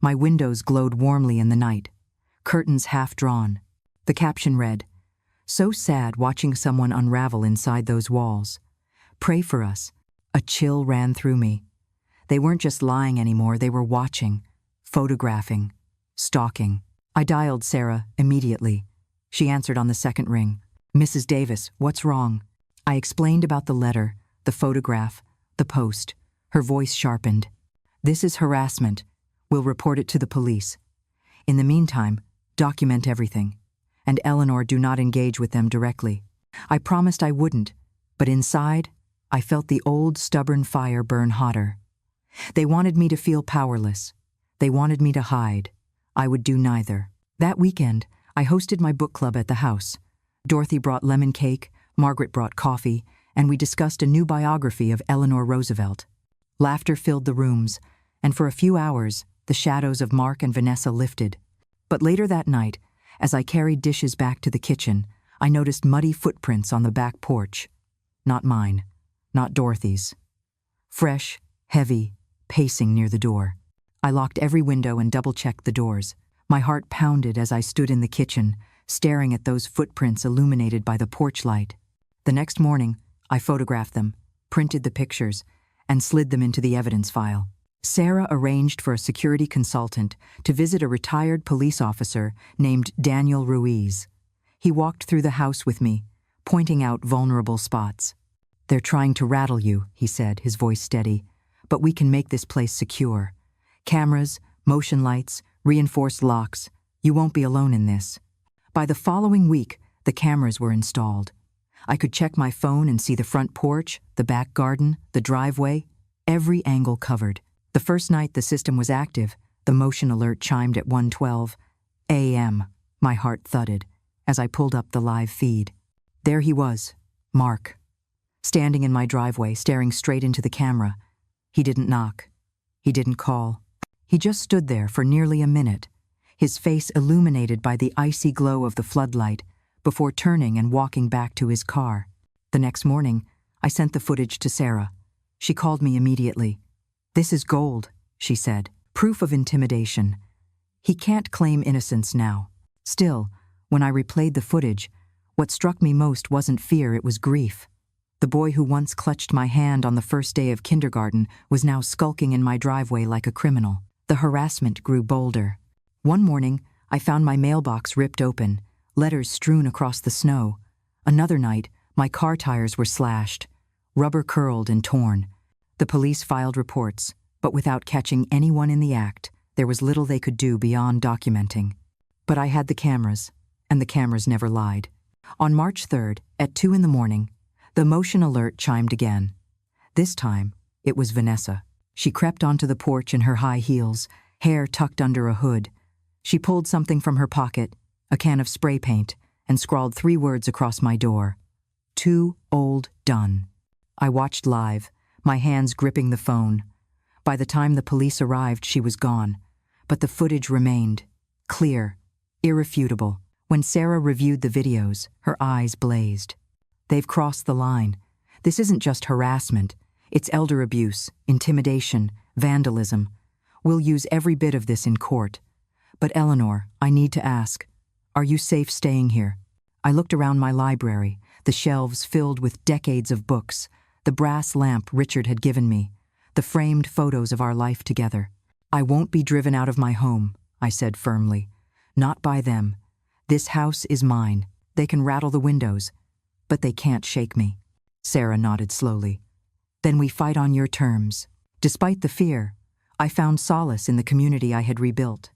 S1: My windows glowed warmly in the night, curtains half drawn. The caption read, "So sad watching someone unravel inside those walls. Pray for us." A chill ran through me. They weren't just lying anymore, they were watching, photographing, stalking. I dialed Sarah immediately. She answered on the second ring. "Mrs. Davis, what's wrong?" I explained about the letter, the photograph, the post. Her voice sharpened. "This is harassment. We'll report it to the police. In the meantime, document everything. And Eleanor, do not engage with them directly." I promised I wouldn't, but inside, I felt the old stubborn fire burn hotter. They wanted me to feel powerless. They wanted me to hide. I would do neither. That weekend, I hosted my book club at the house. Dorothy brought lemon cake, Margaret brought coffee, and we discussed a new biography of Eleanor Roosevelt. Laughter filled the rooms, and for a few hours, the shadows of Mark and Vanessa lifted. But later that night, as I carried dishes back to the kitchen, I noticed muddy footprints on the back porch. Not mine, not Dorothy's. Fresh, heavy, pacing near the door. I locked every window and double-checked the doors. My heart pounded as I stood in the kitchen, staring at those footprints illuminated by the porch light. The next morning, I photographed them, printed the pictures, and slid them into the evidence file. Sarah arranged for a security consultant to visit a retired police officer named Daniel Ruiz. He walked through the house with me, pointing out vulnerable spots. "They're trying to rattle you," he said, his voice steady, "but we can make this place secure. Cameras, motion lights, reinforced locks. You won't be alone in this." By the following week, the cameras were installed. I could check my phone and see the front porch, the back garden, the driveway, every angle covered. The first night the system was active, the motion alert chimed at 1:12 a.m. My heart thudded as I pulled up the live feed. There he was, Mark, standing in my driveway, staring straight into the camera. He didn't knock. He didn't call. He just stood there for nearly a minute, his face illuminated by the icy glow of the floodlight, before turning and walking back to his car. The next morning, I sent the footage to Sarah. She called me immediately. "This is gold," she said. "Proof of intimidation. He can't claim innocence now." Still, when I replayed the footage, what struck me most wasn't fear, it was grief. The boy who once clutched my hand on the first day of kindergarten was now skulking in my driveway like a criminal. The harassment grew bolder. One morning, I found my mailbox ripped open, letters strewn across the snow. Another night, my car tires were slashed, rubber curled and torn. The police filed reports, but without catching anyone in the act, there was little they could do beyond documenting. But I had the cameras, and the cameras never lied. On March 3rd, at 2 a.m, the motion alert chimed again. This time, it was Vanessa. She crept onto the porch in her high heels, hair tucked under a hood. She pulled something from her pocket, a can of spray paint, and scrawled 3 words across my door. Too old done. I watched live, my hands gripping the phone. By the time the police arrived, she was gone. But the footage remained. Clear. Irrefutable. When Sarah reviewed the videos, her eyes blazed. They've crossed the line. This isn't just harassment. It's elder abuse, intimidation, vandalism. We'll use every bit of this in court. But Eleanor, I need to ask, are you safe staying here? I looked around my library, the shelves filled with decades of books, the brass lamp Richard had given me, the framed photos of our life together. I won't be driven out of my home, I said firmly. Not by them. This house is mine. They can rattle the windows, but they can't shake me. Sarah nodded slowly. Then we fight on your terms. Despite the fear, I found solace in the community I had rebuilt.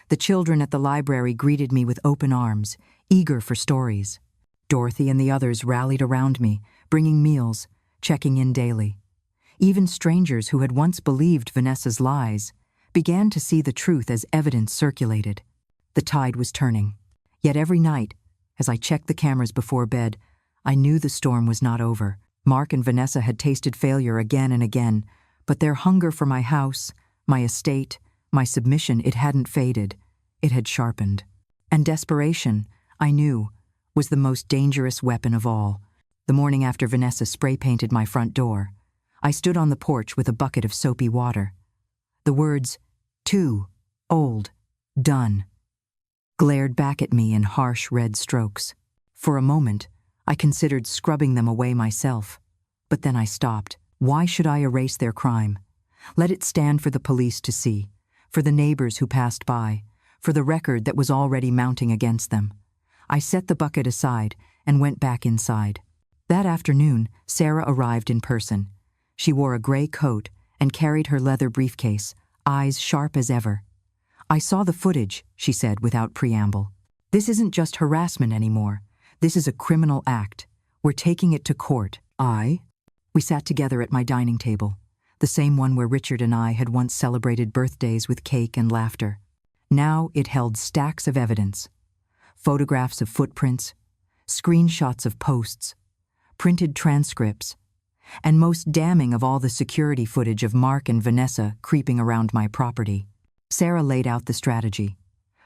S1: The children at the library greeted me with open arms, eager for stories. Dorothy and the others rallied around me, bringing meals, checking in daily. Even strangers who had once believed Vanessa's lies began to see the truth as evidence circulated. The tide was turning. Yet every night, as I checked the cameras before bed, I knew the storm was not over. Mark and Vanessa had tasted failure again and again, but their hunger for my house, my estate, my submission, it hadn't faded. It had sharpened. And desperation, I knew, was the most dangerous weapon of all. The morning after Vanessa spray-painted my front door, I stood on the porch with a bucket of soapy water. The words, too old, done, glared back at me in harsh red strokes. For a moment, I considered scrubbing them away myself. But then I stopped. Why should I erase their crime? Let it stand for the police to see, for the neighbors who passed by, for the record that was already mounting against them. I set the bucket aside and went back inside. That afternoon, Sarah arrived in person. She wore a gray coat and carried her leather briefcase, eyes sharp as ever. I saw the footage, she said without preamble. This isn't just harassment anymore. This is a criminal act. We're taking it to court. We sat together at my dining table, the same one where Richard and I had once celebrated birthdays with cake and laughter. Now it held stacks of evidence. Photographs of footprints, screenshots of posts, printed transcripts, and most damning of all, the security footage of Mark and Vanessa creeping around my property. Sarah laid out the strategy.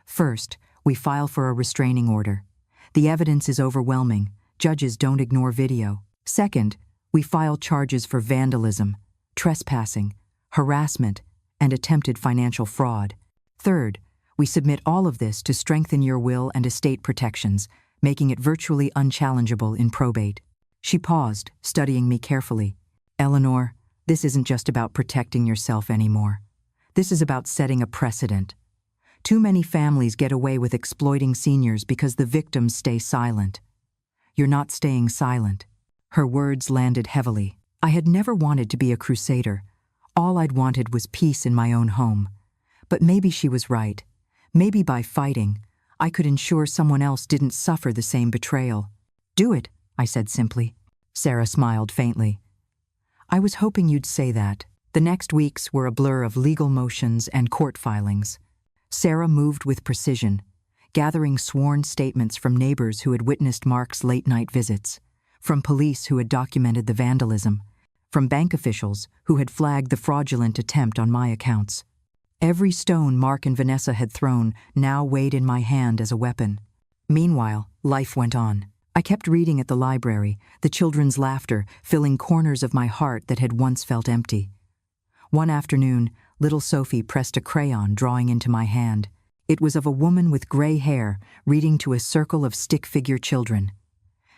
S1: First, we file for a restraining order. The evidence is overwhelming. Judges don't ignore video. Second, we file charges for vandalism, trespassing, harassment, and attempted financial fraud. Third, we submit all of this to strengthen your will and estate protections, making it virtually unchallengeable in probate. She paused, studying me carefully. Eleanor, this isn't just about protecting yourself anymore. This is about setting a precedent. Too many families get away with exploiting seniors because the victims stay silent. You're not staying silent. Her words landed heavily. I had never wanted to be a crusader. All I'd wanted was peace in my own home. But maybe she was right. Maybe by fighting, I could ensure someone else didn't suffer the same betrayal. Do it, I said simply. Sarah smiled faintly. I was hoping you'd say that. The next weeks were a blur of legal motions and court filings. Sarah moved with precision, gathering sworn statements from neighbors who had witnessed Mark's late-night visits, from police who had documented the vandalism, from bank officials who had flagged the fraudulent attempt on my accounts. Every stone Mark and Vanessa had thrown now weighed in my hand as a weapon. Meanwhile, life went on. I kept reading at the library, the children's laughter filling corners of my heart that had once felt empty. One afternoon, little Sophie pressed a crayon drawing into my hand. It was of a woman with gray hair reading to a circle of stick-figure children.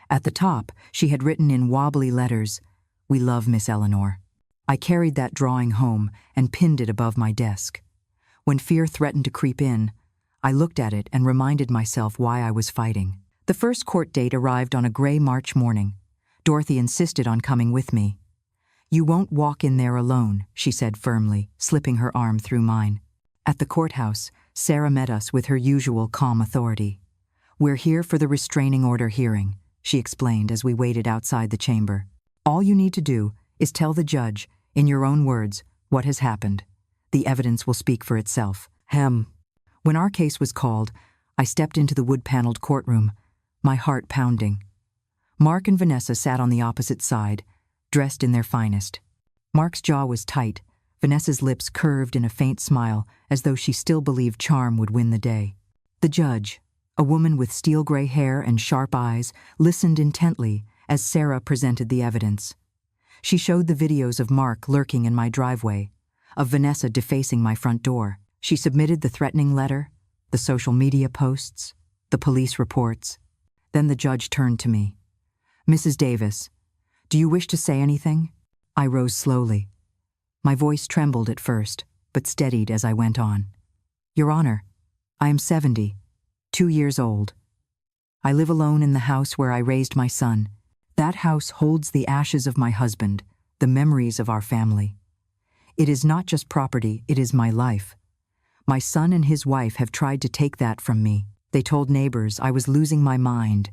S1: At the top, she had written in wobbly letters, "We love Miss Eleanor." I carried that drawing home and pinned it above my desk. When fear threatened to creep in, I looked at it and reminded myself why I was fighting. The first court date arrived on a gray March morning. Dorothy insisted on coming with me. You won't walk in there alone, she said firmly, slipping her arm through mine. At the courthouse, Sarah met us with her usual calm authority. We're here for the restraining order hearing, she explained as we waited outside the chamber. All you need to do is tell the judge, in your own words, what has happened. The evidence will speak for itself. When our case was called, I stepped into the wood-paneled courtroom, my heart pounding. Mark and Vanessa sat on the opposite side, dressed in their finest. Mark's jaw was tight, Vanessa's lips curved in a faint smile, as though she still believed charm would win the day. The judge, a woman with steel-gray hair and sharp eyes, listened intently as Sarah presented the evidence. She showed the videos of Mark lurking in my driveway, of Vanessa defacing my front door. She submitted the threatening letter, the social media posts, the police reports. Then the judge turned to me. Mrs. Davis, do you wish to say anything? I rose slowly. My voice trembled at first, but steadied as I went on. Your Honor, I am 70, 2 years old. I live alone in the house where I raised my son. That house holds the ashes of my husband, the memories of our family. It is not just property, it is my life. My son and his wife have tried to take that from me. They told neighbors I was losing my mind.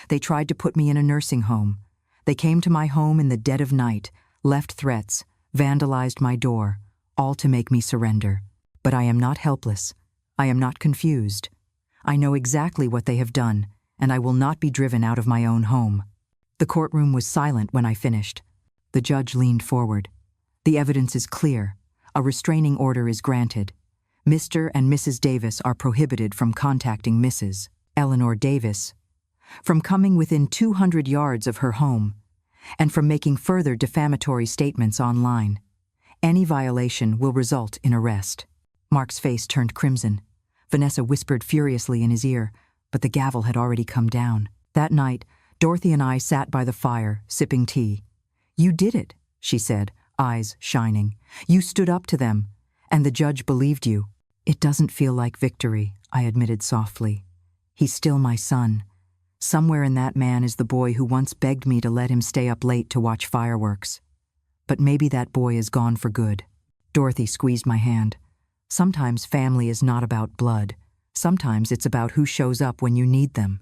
S1: They tried to put me in a nursing home. They came to my home in the dead of night, left threats, vandalized my door, all to make me surrender. But I am not helpless. I am not confused. I know exactly what they have done, and I will not be driven out of my own home. The courtroom was silent when I finished. The judge leaned forward. The evidence is clear. A restraining order is granted. Mr. and Mrs. Davis are prohibited from contacting Mrs. Eleanor Davis, from coming within 200 yards of her home, and from making further defamatory statements online. Any violation will result in arrest. Mark's face turned crimson. Vanessa whispered furiously in his ear, but the gavel had already come down. That night, Dorothy and I sat by the fire, sipping tea. You did it, she said, eyes shining. You stood up to them, and the judge believed you. It doesn't feel like victory, I admitted softly. He's still my son. Somewhere in that man is the boy who once begged me to let him stay up late to watch fireworks. But maybe that boy is gone for good. Dorothy squeezed my hand. Sometimes family is not about blood. Sometimes it's about who shows up when you need them.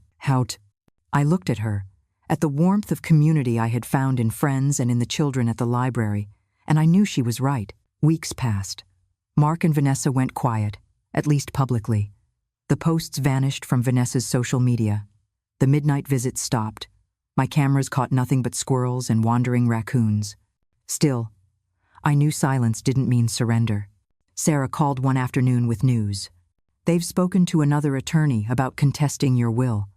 S1: I looked at her, at the warmth of community I had found in friends and in the children at the library, and I knew she was right. Weeks passed. Mark and Vanessa went quiet, at least publicly. The posts vanished from Vanessa's social media. The midnight visits stopped. My cameras caught nothing but squirrels and wandering raccoons. Still, I knew silence didn't mean surrender. Sarah called one afternoon with news. They've spoken to another attorney about contesting your will,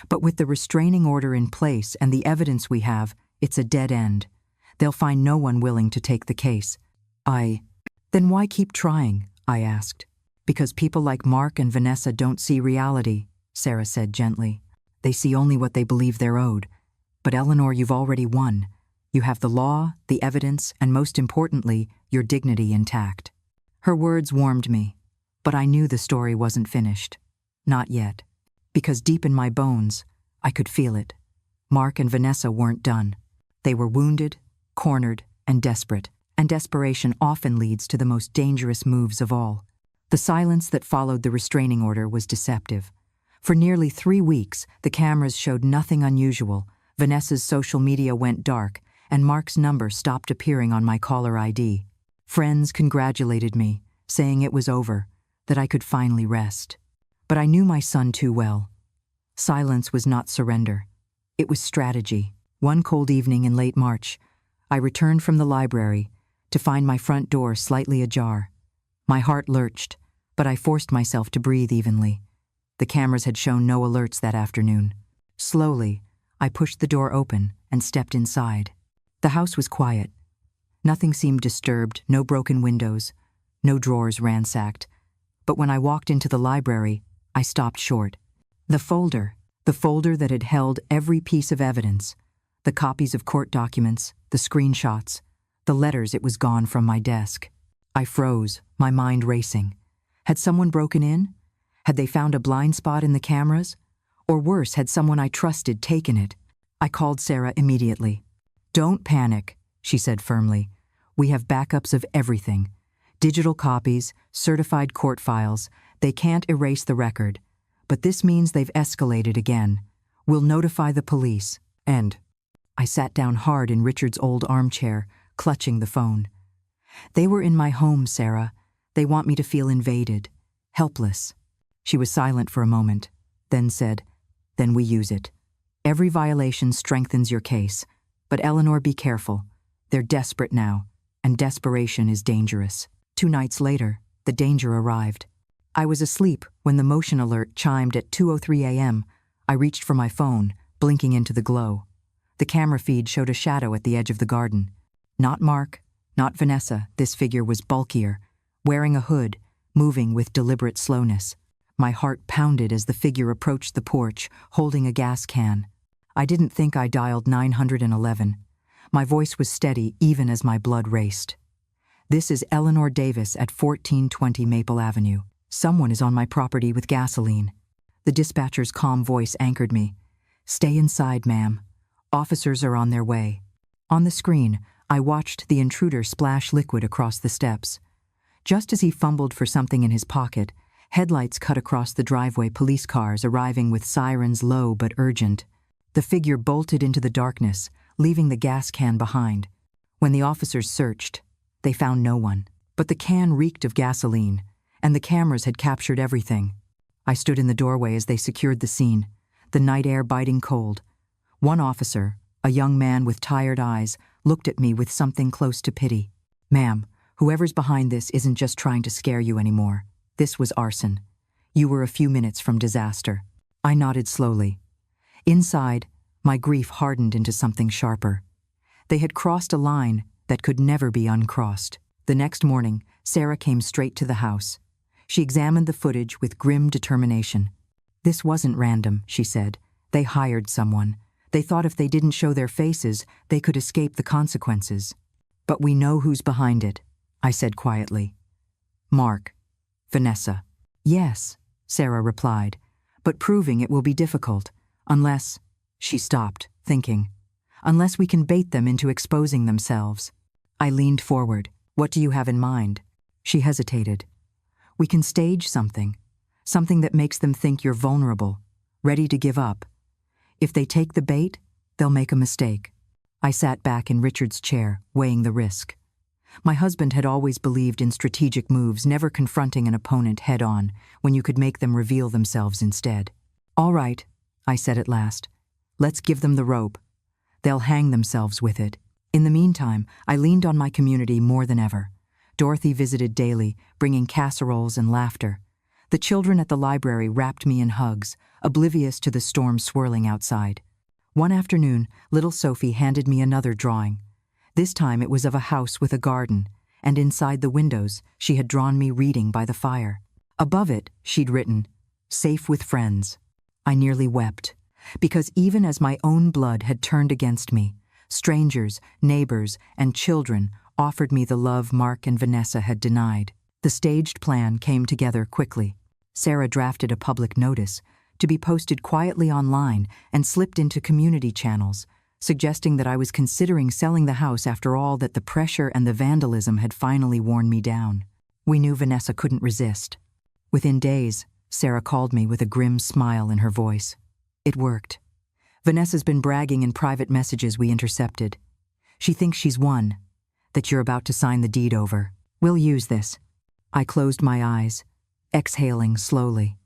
S1: but with the restraining order in place and the evidence we have, it's a dead end. They'll find no one willing to take the case. Then why keep trying? I asked. Because people like Mark and Vanessa don't see reality, Sarah said gently. They see only what they believe they're owed. But Eleanor, you've already won. You have the law, the evidence, and most importantly, your dignity intact. Her words warmed me, but I knew the story wasn't finished. Not yet. Because deep in my bones, I could feel it. Mark and Vanessa weren't done. They were wounded, cornered, and desperate. And desperation often leads to the most dangerous moves of all. The silence that followed the restraining order was deceptive. For nearly 3 weeks, the cameras showed nothing unusual. Vanessa's social media went dark, and Mark's number stopped appearing on my caller ID. Friends congratulated me, saying it was over, that I could finally rest. But I knew my son too well. Silence was not surrender. It was strategy. One cold evening in late March, I returned from the library to find my front door slightly ajar. My heart lurched, but I forced myself to breathe evenly. The cameras had shown no alerts that afternoon. Slowly, I pushed the door open and stepped inside. The house was quiet. Nothing seemed disturbed, no broken windows, no drawers ransacked. But when I walked into the library, I stopped short. The folder that had held every piece of evidence, the copies of court documents, the screenshots, the letters, it was gone from my desk. I froze, my mind racing. Had someone broken in? Had they found a blind spot in the cameras? Or worse, had someone I trusted taken it? I called Sarah immediately. Don't panic, she said firmly. "We have backups of everything. Digital copies, certified court files. They can't erase the record. But this means they've escalated again. We'll notify the police." And I sat down hard in Richard's old armchair, clutching the phone. "They were in my home, Sarah. They want me to feel invaded, helpless." She was silent for a moment, then said, "Then we use it. Every violation strengthens your case. But Eleanor, be careful. They're desperate now, and desperation is dangerous." 2 nights later, the danger arrived. I was asleep when the motion alert chimed at 2:03 a.m. I reached for my phone, blinking into the glow. The camera feed showed a shadow at the edge of the garden. Not Mark, not Vanessa. This figure was bulkier, wearing a hood, moving with deliberate slowness. My heart pounded as the figure approached the porch, holding a gas can. I didn't think I dialed 911. My voice was steady even as my blood raced. "This is Eleanor Davis at 1420 Maple Avenue. Someone is on my property with gasoline." The dispatcher's calm voice anchored me. "Stay inside, ma'am. Officers are on their way." On the screen, I watched the intruder splash liquid across the steps. Just as he fumbled for something in his pocket, headlights cut across the driveway, police cars arriving with sirens low but urgent. The figure bolted into the darkness, leaving the gas can behind. When the officers searched, they found no one. But the can reeked of gasoline, and the cameras had captured everything. I stood in the doorway as they secured the scene, the night air biting cold. One officer, a young man with tired eyes, looked at me with something close to pity. "Ma'am, whoever's behind this isn't just trying to scare you anymore. This was arson. You were a few minutes from disaster." I nodded slowly. Inside, my grief hardened into something sharper. They had crossed a line that could never be uncrossed. The next morning, Sarah came straight to the house. She examined the footage with grim determination. "This wasn't random," she said. "They hired someone. They thought if they didn't show their faces, they could escape the consequences. But we know who's behind it," I said quietly. "Mark. Vanessa." "Yes," Sarah replied, "but proving it will be difficult, unless—" She stopped, thinking. "Unless we can bait them into exposing themselves." I leaned forward. "What do you have in mind?" She hesitated. "We can stage something that makes them think you're vulnerable, ready to give up. If they take the bait, they'll make a mistake." I sat back in Richard's chair, weighing the risk. My husband had always believed in strategic moves, never confronting an opponent head-on when you could make them reveal themselves instead. "All right," I said at last. "Let's give them the rope. They'll hang themselves with it." In the meantime, I leaned on my community more than ever. Dorothy visited daily, bringing casseroles and laughter. The children at the library wrapped me in hugs, oblivious to the storm swirling outside. One afternoon, little Sophie handed me another drawing. This time it was of a house with a garden, and inside the windows she had drawn me reading by the fire. Above it, she'd written, "Safe with friends." I nearly wept, because even as my own blood had turned against me, strangers, neighbors, and children offered me the love Mark and Vanessa had denied. The staged plan came together quickly. Sarah drafted a public notice to be posted quietly online and slipped into community channels, suggesting that I was considering selling the house after all, that the pressure and the vandalism had finally worn me down. We knew Vanessa couldn't resist. Within days, Sarah called me with a grim smile in her voice. "It worked. Vanessa's been bragging in private messages we intercepted. She thinks she's won, that you're about to sign the deed over. We'll use this." I closed my eyes, exhaling slowly.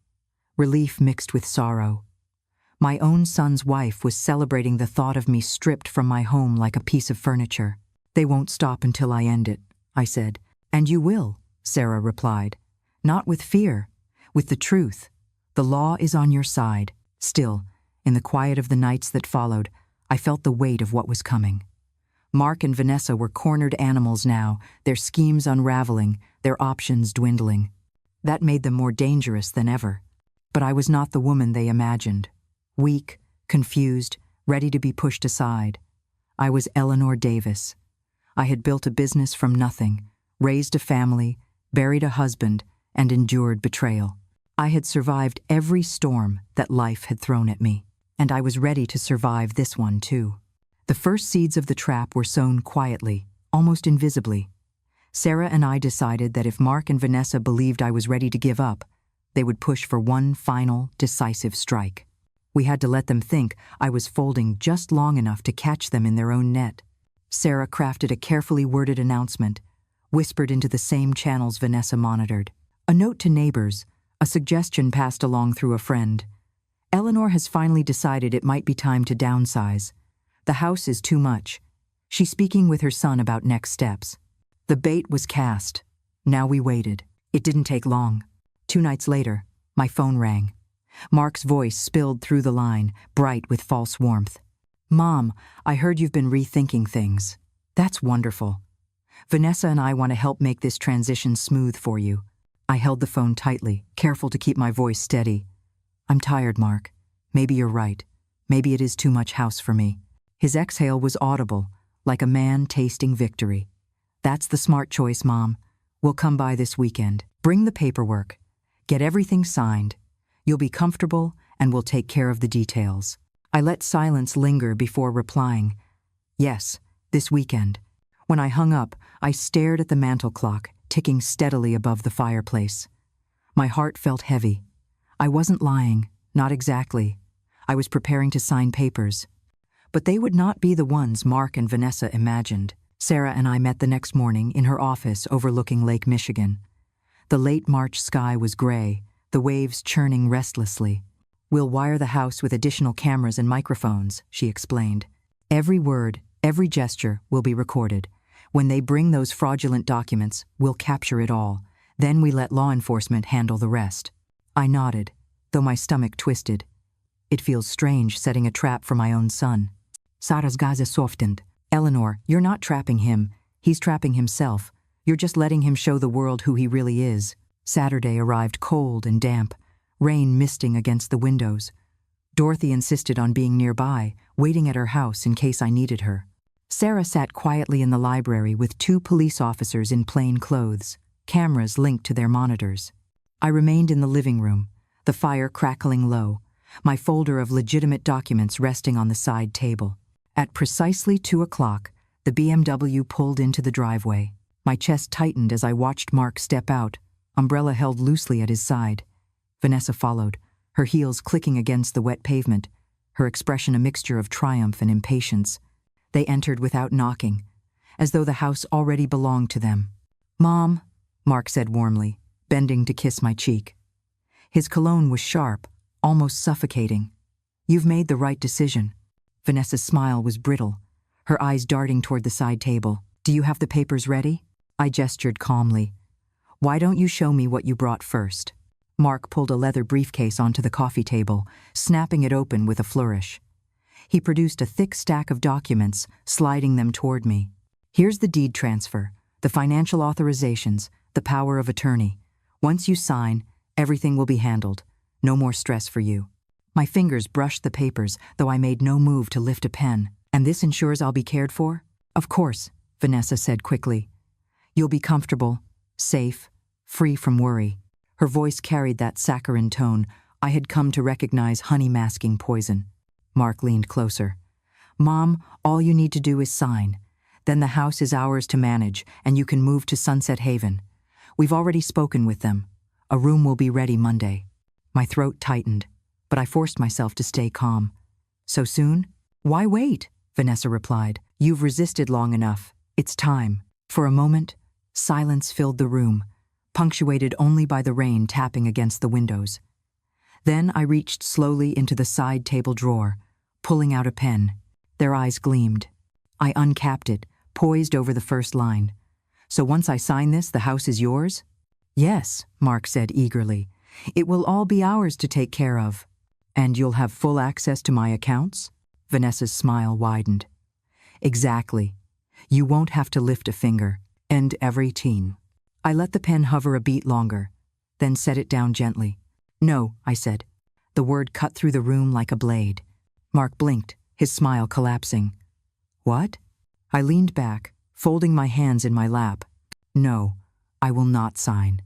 S1: Relief mixed with sorrow. My own son's wife was celebrating the thought of me stripped from my home like a piece of furniture. "They won't stop until I end it," I said. "And you will," Sarah replied. "Not with fear, with the truth. The law is on your side." Still, in the quiet of the nights that followed, I felt the weight of what was coming. Mark and Vanessa were cornered animals now, their schemes unraveling, their options dwindling. That made them more dangerous than ever. But I was not the woman they imagined. Weak, confused, ready to be pushed aside. I was Eleanor Davis. I had built a business from nothing, raised a family, buried a husband, and endured betrayal. I had survived every storm that life had thrown at me, and I was ready to survive this one too. The first seeds of the trap were sown quietly, almost invisibly. Sarah and I decided that if Mark and Vanessa believed I was ready to give up, they would push for one final, decisive strike. We had to let them think I was folding just long enough to catch them in their own net. Sarah crafted a carefully worded announcement, whispered into the same channels Vanessa monitored. A note to neighbors, a suggestion passed along through a friend. Eleanor has finally decided it might be time to downsize. The house is too much. She's speaking with her son about next steps. The bait was cast. Now we waited. It didn't take long. 2 nights later, my phone rang. Mark's voice spilled through the line, bright with false warmth. "Mom, I heard you've been rethinking things. That's wonderful. Vanessa and I want to help make this transition smooth for you." I held the phone tightly, careful to keep my voice steady. "I'm tired, Mark. Maybe you're right. Maybe it is too much house for me." His exhale was audible, like a man tasting victory. "That's the smart choice, Mom. We'll come by this weekend. Bring the paperwork. Get everything signed. You'll be comfortable, and we'll take care of the details." I let silence linger before replying, "Yes, this weekend." When I hung up, I stared at the mantel clock, ticking steadily above the fireplace. My heart felt heavy. I wasn't lying, not exactly. I was preparing to sign papers. But they would not be the ones Mark and Vanessa imagined. Sarah and I met the next morning in her office overlooking Lake Michigan. The late March sky was gray, the waves churning restlessly. "We'll wire the house with additional cameras and microphones," she explained. "Every word, every gesture will be recorded. When they bring those fraudulent documents, we'll capture it all. Then we let law enforcement handle the rest." I nodded, though my stomach twisted. It feels strange setting a trap for my own son. Sarah's gaze softened. "Eleanor, you're not trapping him. He's trapping himself. You're just letting him show the world who he really is." Saturday arrived cold and damp, rain misting against the windows. Dorothy insisted on being nearby, waiting at her house in case I needed her. Sarah sat quietly in the library with 2 police officers in plain clothes, cameras linked to their monitors. I remained in the living room, the fire crackling low, my folder of legitimate documents resting on the side table. At precisely 2 o'clock, the BMW pulled into the driveway. My chest tightened as I watched Mark step out, umbrella held loosely at his side. Vanessa followed, her heels clicking against the wet pavement, her expression a mixture of triumph and impatience. They entered without knocking, as though the house already belonged to them. "Mom," Mark said warmly, bending to kiss my cheek. His cologne was sharp, almost suffocating. "You've made the right decision." Vanessa's smile was brittle, her eyes darting toward the side table. "Do you have the papers ready?" I gestured calmly. "Why don't you show me what you brought first?" Mark pulled a leather briefcase onto the coffee table, snapping it open with a flourish. He produced a thick stack of documents, sliding them toward me. "Here's the deed transfer, the financial authorizations, the power of attorney. Once you sign, everything will be handled. No more stress for you." My fingers brushed the papers, though I made no move to lift a pen. "And this ensures I'll be cared for?" "Of course," Vanessa said quickly. "You'll be comfortable, safe, free from worry." Her voice carried that saccharine tone I had come to recognize honey masking poison. Mark leaned closer. "Mom, all you need to do is sign. Then the house is ours to manage, and you can move to Sunset Haven. We've already spoken with them. A room will be ready Monday." My throat tightened, but I forced myself to stay calm. "So soon?" "Why wait?" Vanessa replied. "You've resisted long enough. It's time." For a moment, silence filled the room, punctuated only by the rain tapping against the windows. Then I reached slowly into the side table drawer, pulling out a pen. Their eyes gleamed. I uncapped it, poised over the first line. "So once I sign this, the house is yours?" "Yes," Mark said eagerly. "It will all be ours to take care of." "And you'll have full access to my accounts?" Vanessa's smile widened. "Exactly. You won't have to lift a finger. And every teen." I let the pen hover a beat longer, then set it down gently. "No," I said. The word cut through the room like a blade. Mark blinked, his smile collapsing. "What?" I leaned back, folding my hands in my lap. "No, I will not sign.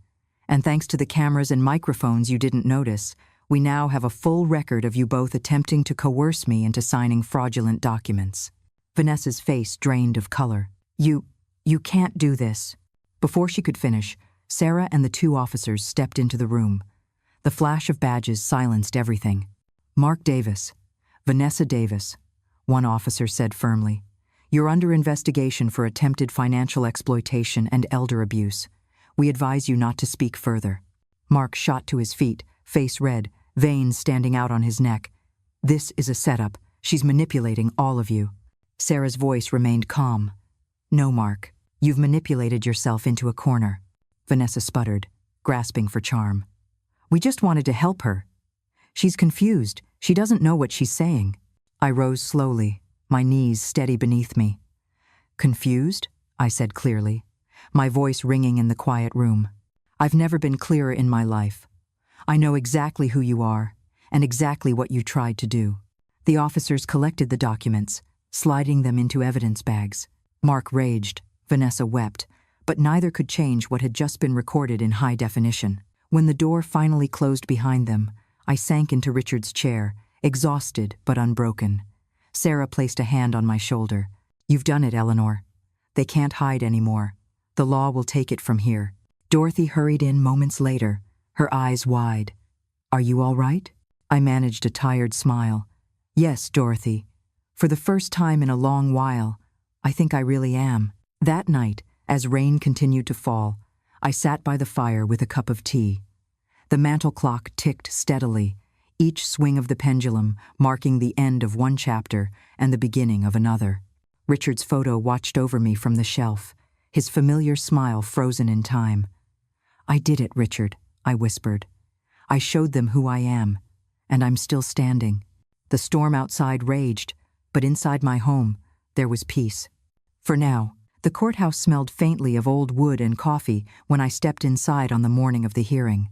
S1: And thanks to the cameras and microphones you didn't notice, we now have a full record of you both attempting to coerce me into signing fraudulent documents." Vanessa's face drained of color. You can't do this." Before she could finish, Sarah and the two officers stepped into the room. The flash of badges silenced everything. "Mark Davis, Vanessa Davis," one officer said firmly. "You're under investigation for attempted financial exploitation and elder abuse. We advise you not to speak further." Mark shot to his feet, face red, veins standing out on his neck. "This is a setup. She's manipulating all of you." Sarah's voice remained calm. "No, Mark. You've manipulated yourself into a corner." Vanessa sputtered, grasping for charm. "We just wanted to help her. She's confused. She doesn't know what she's saying." I rose slowly, my knees steady beneath me. "Confused?" I said clearly, my voice ringing in the quiet room. "I've never been clearer in my life. I know exactly who you are and exactly what you tried to do." The officers collected the documents, sliding them into evidence bags. Mark raged, Vanessa wept, but neither could change what had just been recorded in high definition. When the door finally closed behind them, I sank into Richard's chair, exhausted but unbroken. Sarah placed a hand on my shoulder. "You've done it, Eleanor. They can't hide anymore. The law will take it from here." Dorothy hurried in moments later, her eyes wide. "Are you all right?" I managed a tired smile. "Yes, Dorothy. For the first time in a long while, I think I really am." That night, as rain continued to fall, I sat by the fire with a cup of tea. The mantel clock ticked steadily, each swing of the pendulum marking the end of one chapter and the beginning of another. Richard's photo watched over me from the shelf, his familiar smile frozen in time. "I did it, Richard," I whispered. "I showed them who I am, and I'm still standing." The storm outside raged, but inside my home, there was peace. For now, the courthouse smelled faintly of old wood and coffee when I stepped inside on the morning of the hearing.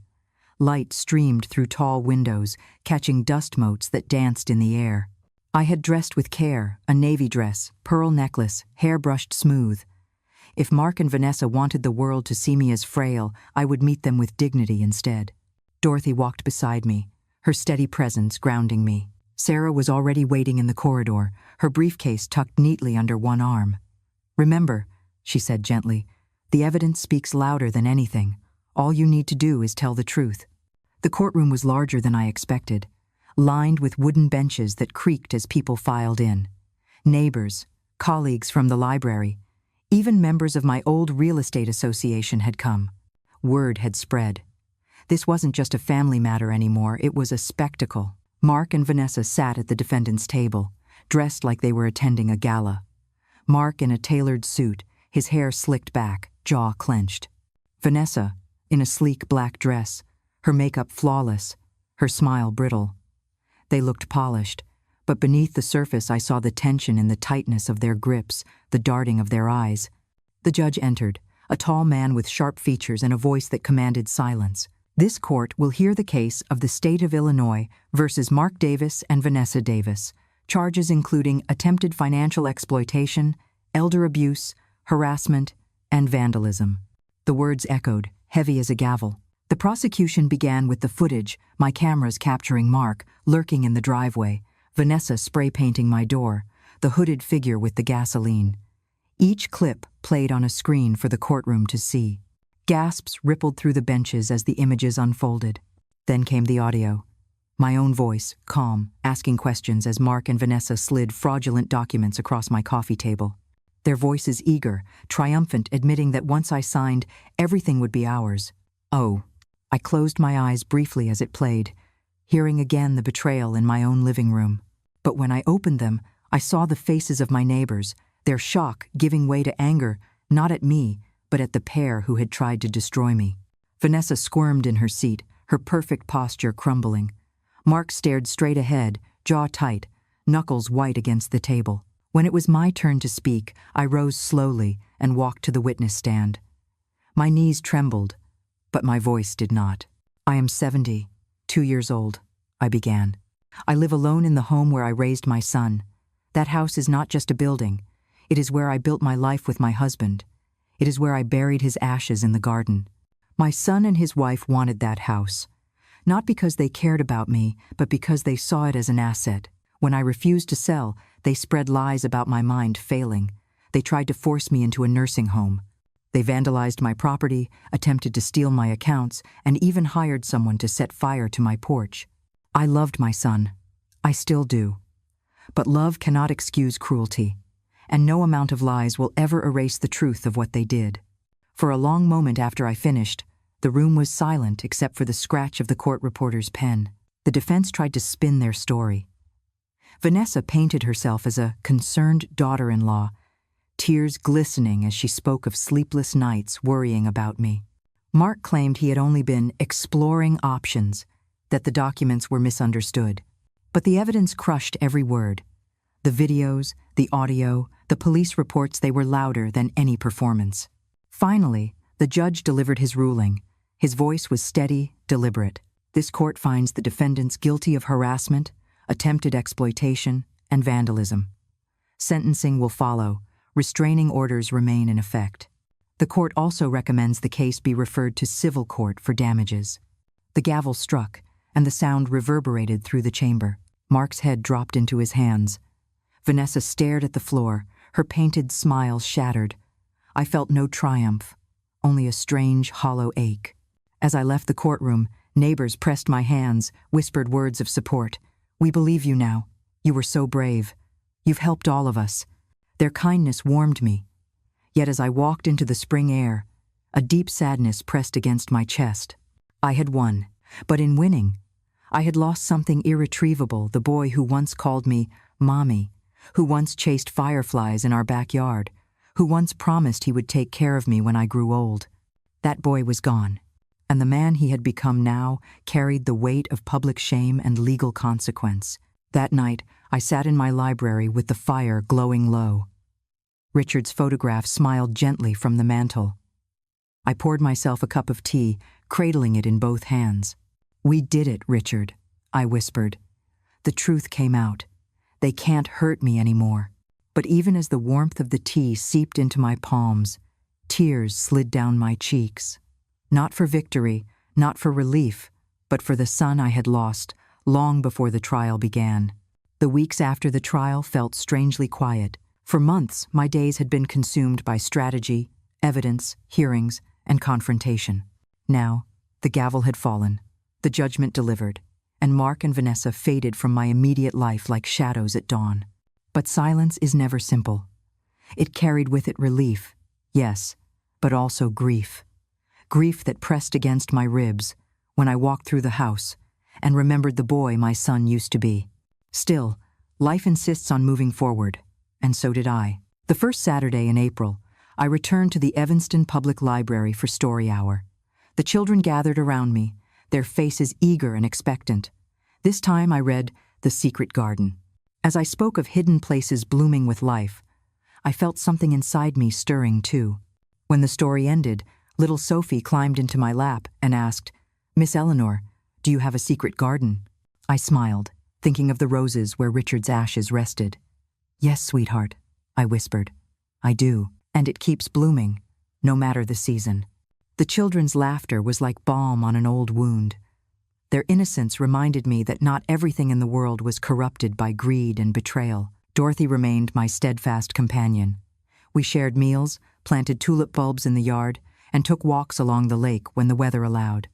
S1: Light streamed through tall windows, catching dust motes that danced in the air. I had dressed with care, a navy dress, pearl necklace, hair brushed smooth. If Mark and Vanessa wanted the world to see me as frail, I would meet them with dignity instead. Dorothy walked beside me, her steady presence grounding me. Sarah was already waiting in the corridor, her briefcase tucked neatly under one arm. "Remember," she said gently, "the evidence speaks louder than anything. All you need to do is tell the truth." The courtroom was larger than I expected, lined with wooden benches that creaked as people filed in. Neighbors, colleagues from the library, even members of my old real estate association had come. Word had spread. This wasn't just a family matter anymore, it was a spectacle. Mark and Vanessa sat at the defendant's table, dressed like they were attending a gala. Mark in a tailored suit, his hair slicked back, jaw clenched. Vanessa, in a sleek black dress, her makeup flawless, her smile brittle. They looked polished, but beneath the surface I saw the tension in the tightness of their grips, the darting of their eyes. The judge entered, a tall man with sharp features and a voice that commanded silence. "This court will hear the case of the state of Illinois versus Mark Davis and Vanessa Davis, charges including attempted financial exploitation, elder abuse, harassment, and vandalism." The words echoed, heavy as a gavel. The prosecution began with the footage, my cameras capturing Mark, lurking in the driveway, Vanessa spray-painting my door, the hooded figure with the gasoline. Each clip played on a screen for the courtroom to see. Gasps rippled through the benches as the images unfolded. Then came the audio. My own voice, calm, asking questions as Mark and Vanessa slid fraudulent documents across my coffee table. Their voices eager, triumphant, admitting that once I signed, everything would be ours. Oh, I closed my eyes briefly as it played, hearing again the betrayal in my own living room. But when I opened them, I saw the faces of my neighbors, their shock giving way to anger, not at me, but at the pair who had tried to destroy me. Vanessa squirmed in her seat, her perfect posture crumbling. Mark stared straight ahead, jaw tight, knuckles white against the table. When it was my turn to speak, I rose slowly and walked to the witness stand. My knees trembled, but my voice did not. "I am 70, 2 years old," I began. "I live alone in the home where I raised my son. That house is not just a building. It is where I built my life with my husband. It is where I buried his ashes in the garden. My son and his wife wanted that house, not because they cared about me, but because they saw it as an asset. When I refused to sell, they spread lies about my mind failing. They tried to force me into a nursing home. They vandalized my property, attempted to steal my accounts, and even hired someone to set fire to my porch. I loved my son. I still do. But love cannot excuse cruelty, and no amount of lies will ever erase the truth of what they did. For a long moment after I finished, the room was silent except for the scratch of the court reporter's pen. The defense tried to spin their story. Vanessa painted herself as a concerned daughter-in-law, tears glistening as she spoke of sleepless nights worrying about me. Mark claimed he had only been exploring options, that the documents were misunderstood. But the evidence crushed every word. The videos, the audio, the police reports, they were louder than any performance. Finally, the judge delivered his ruling. His voice was steady, deliberate. This court finds the defendants guilty of harassment, attempted exploitation, and vandalism. Sentencing will follow. Restraining orders remain in effect. The court also recommends the case be referred to civil court for damages. The gavel struck, and the sound reverberated through the chamber. Mark's head dropped into his hands. Vanessa stared at the floor, her painted smile shattered. I felt no triumph, only a strange, hollow ache. As I left the courtroom, neighbors pressed my hands, whispered words of support. "We believe you now. You were so brave. You've helped all of us." Their kindness warmed me. Yet as I walked into the spring air, a deep sadness pressed against my chest. I had won, but in winning, I had lost something irretrievable, the boy who once called me Mommy, who once chased fireflies in our backyard, who once promised he would take care of me when I grew old. That boy was gone, and the man he had become now carried the weight of public shame and legal consequence. That night, I sat in my library with the fire glowing low. Richard's photograph smiled gently from the mantel. I poured myself a cup of tea, cradling it in both hands. "We did it, Richard," I whispered. The truth came out. They can't hurt me anymore. But even as the warmth of the tea seeped into my palms, tears slid down my cheeks. Not for victory, not for relief, but for the son I had lost long before the trial began. The weeks after the trial felt strangely quiet. For months, my days had been consumed by strategy, evidence, hearings, and confrontation. Now, the gavel had fallen, the judgment delivered, and Mark and Vanessa faded from my immediate life like shadows at dawn. But silence is never simple. It carried with it relief, yes, but also grief. Grief that pressed against my ribs when I walked through the house and remembered the boy my son used to be. Still, life insists on moving forward, and so did I. The first Saturday in April, I returned to the Evanston Public Library for story hour. The children gathered around me, their faces eager and expectant. This time I read The Secret Garden. As I spoke of hidden places blooming with life, I felt something inside me stirring too. When the story ended, little Sophie climbed into my lap and asked, "Miss Eleanor, do you have a secret garden?" I smiled, thinking of the roses where Richard's ashes rested. "Yes, sweetheart," I whispered. "I do, and it keeps blooming, no matter the season." The children's laughter was like balm on an old wound. Their innocence reminded me that not everything in the world was corrupted by greed and betrayal. Dorothy remained my steadfast companion. We shared meals, planted tulip bulbs in the yard, and took walks along the lake when the weather allowed.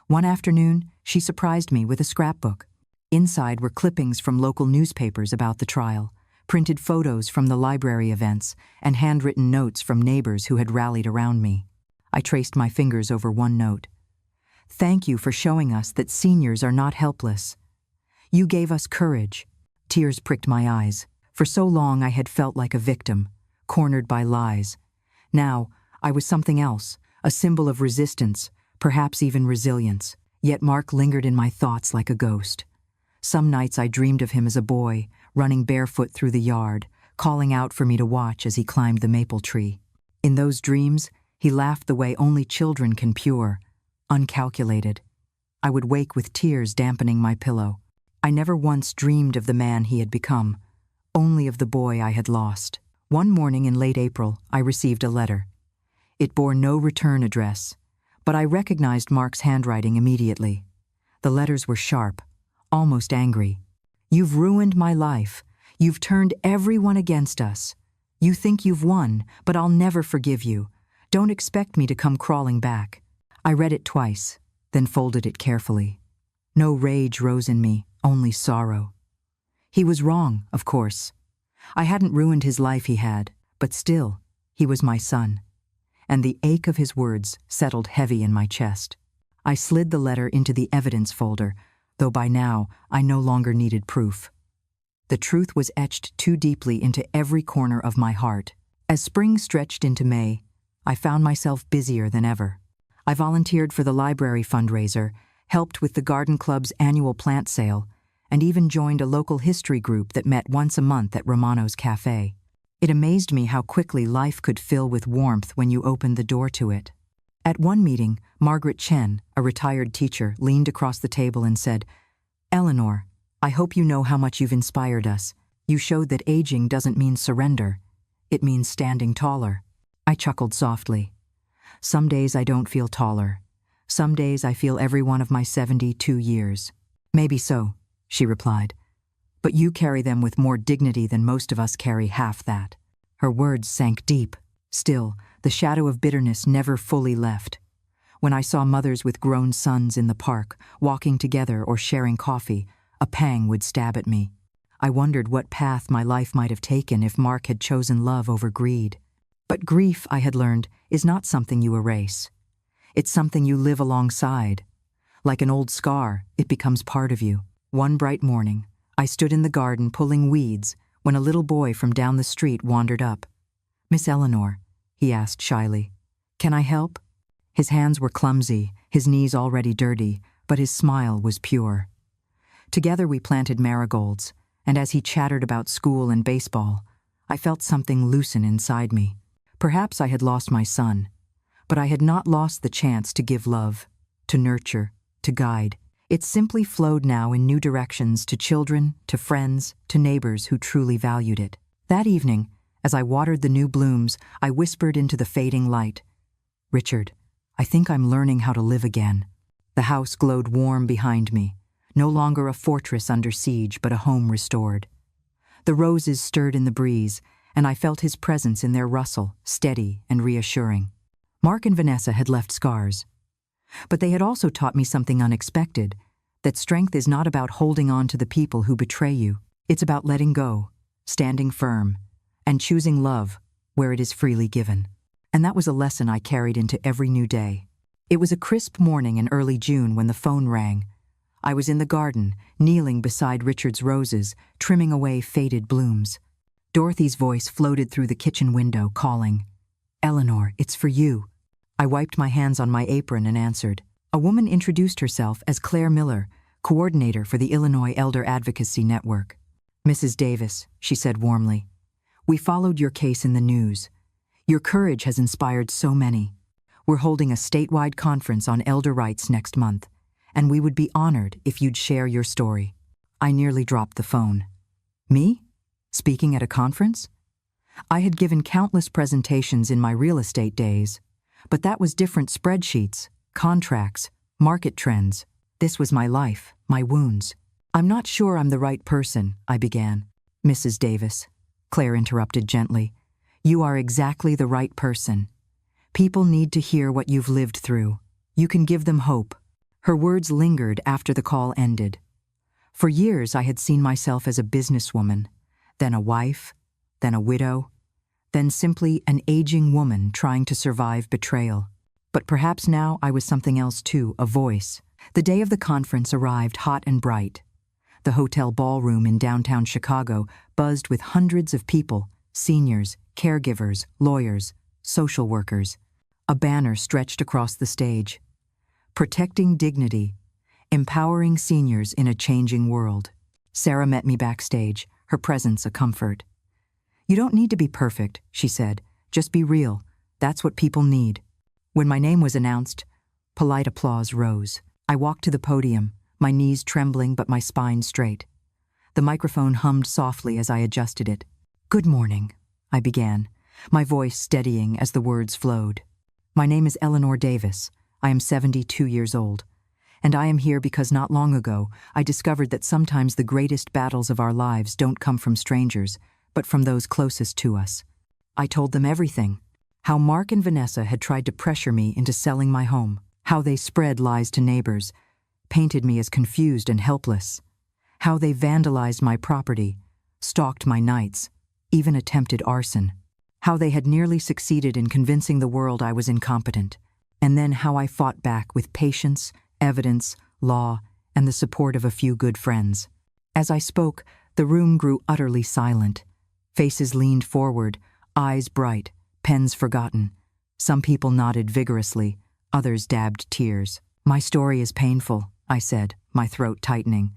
S1: One afternoon, she surprised me with a scrapbook. Inside were clippings from local newspapers about the trial, printed photos from the library events, and handwritten notes from neighbors who had rallied around me. I traced my fingers over one note. "Thank you for showing us that seniors are not helpless. You gave us courage." Tears pricked my eyes. For so long I had felt like a victim, cornered by lies. Now, I was something else, a symbol of resistance, perhaps even resilience. Yet Mark lingered in my thoughts like a ghost. Some nights I dreamed of him as a boy, running barefoot through the yard, calling out for me to watch as he climbed the maple tree. In those dreams, he laughed the way only children can pure, uncalculated. I would wake with tears dampening my pillow. I never once dreamed of the man he had become, only of the boy I had lost. One morning in late April, I received a letter. It bore no return address, but I recognized Mark's handwriting immediately. The letters were sharp, almost angry. You've ruined my life. You've turned everyone against us. You think you've won, but I'll never forgive you. Don't expect me to come crawling back." I read it twice, then folded it carefully. No rage rose in me, only sorrow. He was wrong, of course. I hadn't ruined his life, he had, but still, he was my son. And the ache of his words settled heavy in my chest. I slid the letter into the evidence folder, though by now I no longer needed proof. The truth was etched too deeply into every corner of my heart. As spring stretched into May, I found myself busier than ever. I volunteered for the library fundraiser, helped with the garden club's annual plant sale, and even joined a local history group that met once a month at Romano's Cafe. It amazed me how quickly life could fill with warmth when you opened the door to it. At one meeting, Margaret Chen, a retired teacher, leaned across the table and said, "Eleanor, I hope you know how much you've inspired us. You showed that aging doesn't mean surrender. It means standing taller." I chuckled softly. Some days I don't feel taller. Some days I feel every one of my 72 years. "Maybe so," she replied. "But you carry them with more dignity than most of us carry half that." Her words sank deep. Still, the shadow of bitterness never fully left. When I saw mothers with grown sons in the park, walking together or sharing coffee, a pang would stab at me. I wondered what path my life might have taken if Mark had chosen love over greed. But grief, I had learned, is not something you erase. It's something you live alongside. Like an old scar, it becomes part of you. One bright morning, I stood in the garden pulling weeds when a little boy from down the street wandered up. "Miss Eleanor," he asked shyly, "can I help?" His hands were clumsy, his knees already dirty, but his smile was pure. Together we planted marigolds, and as he chattered about school and baseball, I felt something loosen inside me. Perhaps I had lost my son, but I had not lost the chance to give love, to nurture, to guide. It simply flowed now in new directions to children, to friends, to neighbors who truly valued it. That evening, as I watered the new blooms, I whispered into the fading light, "Richard, I think I'm learning how to live again." The house glowed warm behind me, no longer a fortress under siege, but a home restored. The roses stirred in the breeze, and I felt his presence in their rustle, steady and reassuring. Mark and Vanessa had left scars. But they had also taught me something unexpected, that strength is not about holding on to the people who betray you. It's about letting go, standing firm, and choosing love where it is freely given. And that was a lesson I carried into every new day. It was a crisp morning in early June when the phone rang. I was in the garden, kneeling beside Richard's roses, trimming away faded blooms. Dorothy's voice floated through the kitchen window, calling, "Eleanor, it's for you." I wiped my hands on my apron and answered. A woman introduced herself as Claire Miller, coordinator for the Illinois Elder Advocacy Network. "Mrs. Davis," she said warmly, "we followed your case in the news. Your courage has inspired so many. We're holding a statewide conference on elder rights next month, and we would be honored if you'd share your story." I nearly dropped the phone. Me? Speaking at a conference? I had given countless presentations in my real estate days, but that was different spreadsheets, contracts, market trends. This was my life, my wounds. "I'm not sure I'm the right person," I began. "Mrs. Davis," Claire interrupted gently, "you are exactly the right person. People need to hear what you've lived through. You can give them hope." Her words lingered after the call ended. For years I had seen myself as a businesswoman, then a wife, then a widow, then simply an aging woman trying to survive betrayal. But perhaps now I was something else too, a voice. The day of the conference arrived hot and bright. The hotel ballroom in downtown Chicago buzzed with hundreds of people, seniors, caregivers, lawyers, social workers. A banner stretched across the stage. "Protecting dignity, empowering seniors in a changing world." Sarah met me backstage, her presence a comfort. "You don't need to be perfect," she said. "Just be real. That's what people need." When my name was announced, polite applause rose. I walked to the podium, my knees trembling but my spine straight. The microphone hummed softly as I adjusted it. "Good morning," I began, my voice steadying as the words flowed. "My name is Eleanor Davis. I am 72 years old. And I am here because not long ago, I discovered that sometimes the greatest battles of our lives don't come from strangers, but from those closest to us. I told them everything. How Mark and Vanessa had tried to pressure me into selling my home. How they spread lies to neighbors, painted me as confused and helpless. How they vandalized my property, stalked my nights, even attempted arson. How they had nearly succeeded in convincing the world I was incompetent. And then how I fought back with patience, evidence, law, and the support of a few good friends. As I spoke, the room grew utterly silent. Faces leaned forward, eyes bright, pens forgotten. Some people nodded vigorously, others dabbed tears. My story is painful, I said, my throat tightening.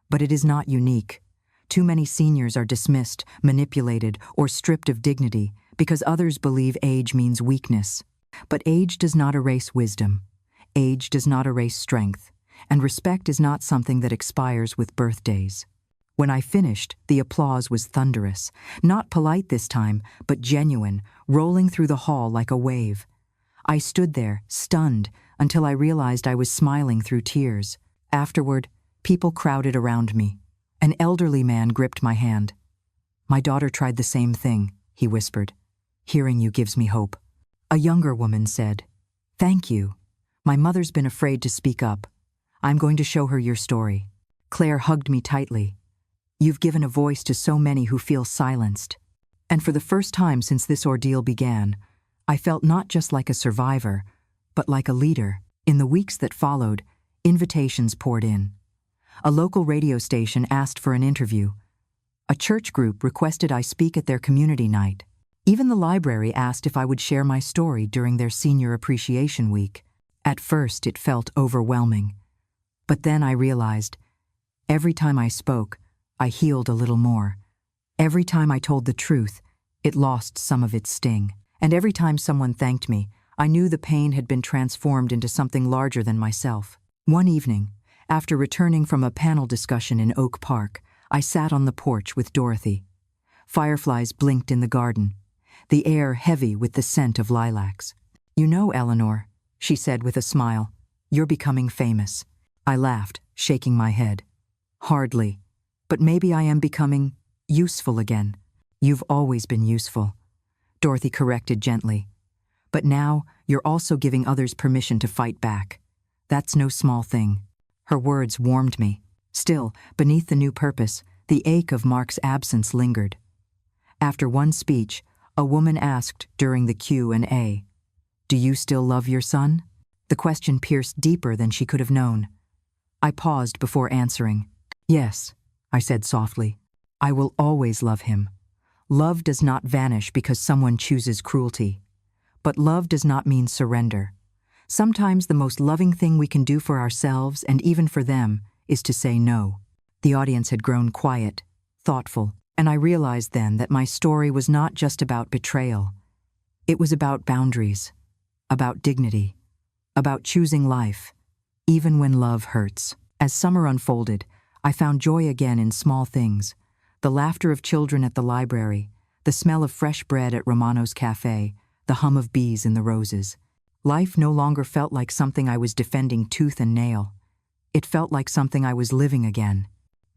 S1: But it is not unique. Too many seniors are dismissed, manipulated, or stripped of dignity because others believe age means weakness. But age does not erase wisdom. Age does not erase strength, and respect is not something that expires with birthdays. When I finished, the applause was thunderous, not polite this time, but genuine, rolling through the hall like a wave. I stood there, stunned, until I realized I was smiling through tears. Afterward, people crowded around me. An elderly man gripped my hand. "My daughter tried the same thing," he whispered. "Hearing you gives me hope." A younger woman said, "Thank you. My mother's been afraid to speak up. I'm going to show her your story." Claire hugged me tightly. "You've given a voice to so many who feel silenced." And for the first time since this ordeal began, I felt not just like a survivor, but like a leader. In the weeks that followed, invitations poured in. A local radio station asked for an interview. A church group requested I speak at their community night. Even the library asked if I would share my story during their Senior Appreciation Week. At first, it felt overwhelming. But then I realized, every time I spoke, I healed a little more. Every time I told the truth, it lost some of its sting. And every time someone thanked me, I knew the pain had been transformed into something larger than myself. One evening, after returning from a panel discussion in Oak Park, I sat on the porch with Dorothy. Fireflies blinked in the garden, the air heavy with the scent of lilacs. "You know, Eleanor," she said with a smile, "you're becoming famous." I laughed, shaking my head. "Hardly, but maybe I am becoming useful again." "You've always been useful," Dorothy corrected gently. "But now you're also giving others permission to fight back. That's no small thing." Her words warmed me. Still, beneath the new purpose, the ache of Mark's absence lingered. After one speech, a woman asked during the Q&A, "Do you still love your son?" The question pierced deeper than she could have known. I paused before answering. "Yes," I said softly. "I will always love him. Love does not vanish because someone chooses cruelty. But love does not mean surrender. Sometimes the most loving thing we can do for ourselves and even for them is to say no." The audience had grown quiet, thoughtful, and I realized then that my story was not just about betrayal. It was about boundaries, about dignity, about choosing life, even when love hurts. As summer unfolded, I found joy again in small things. The laughter of children at the library, the smell of fresh bread at Romano's cafe, the hum of bees in the roses. Life no longer felt like something I was defending tooth and nail. It felt like something I was living again.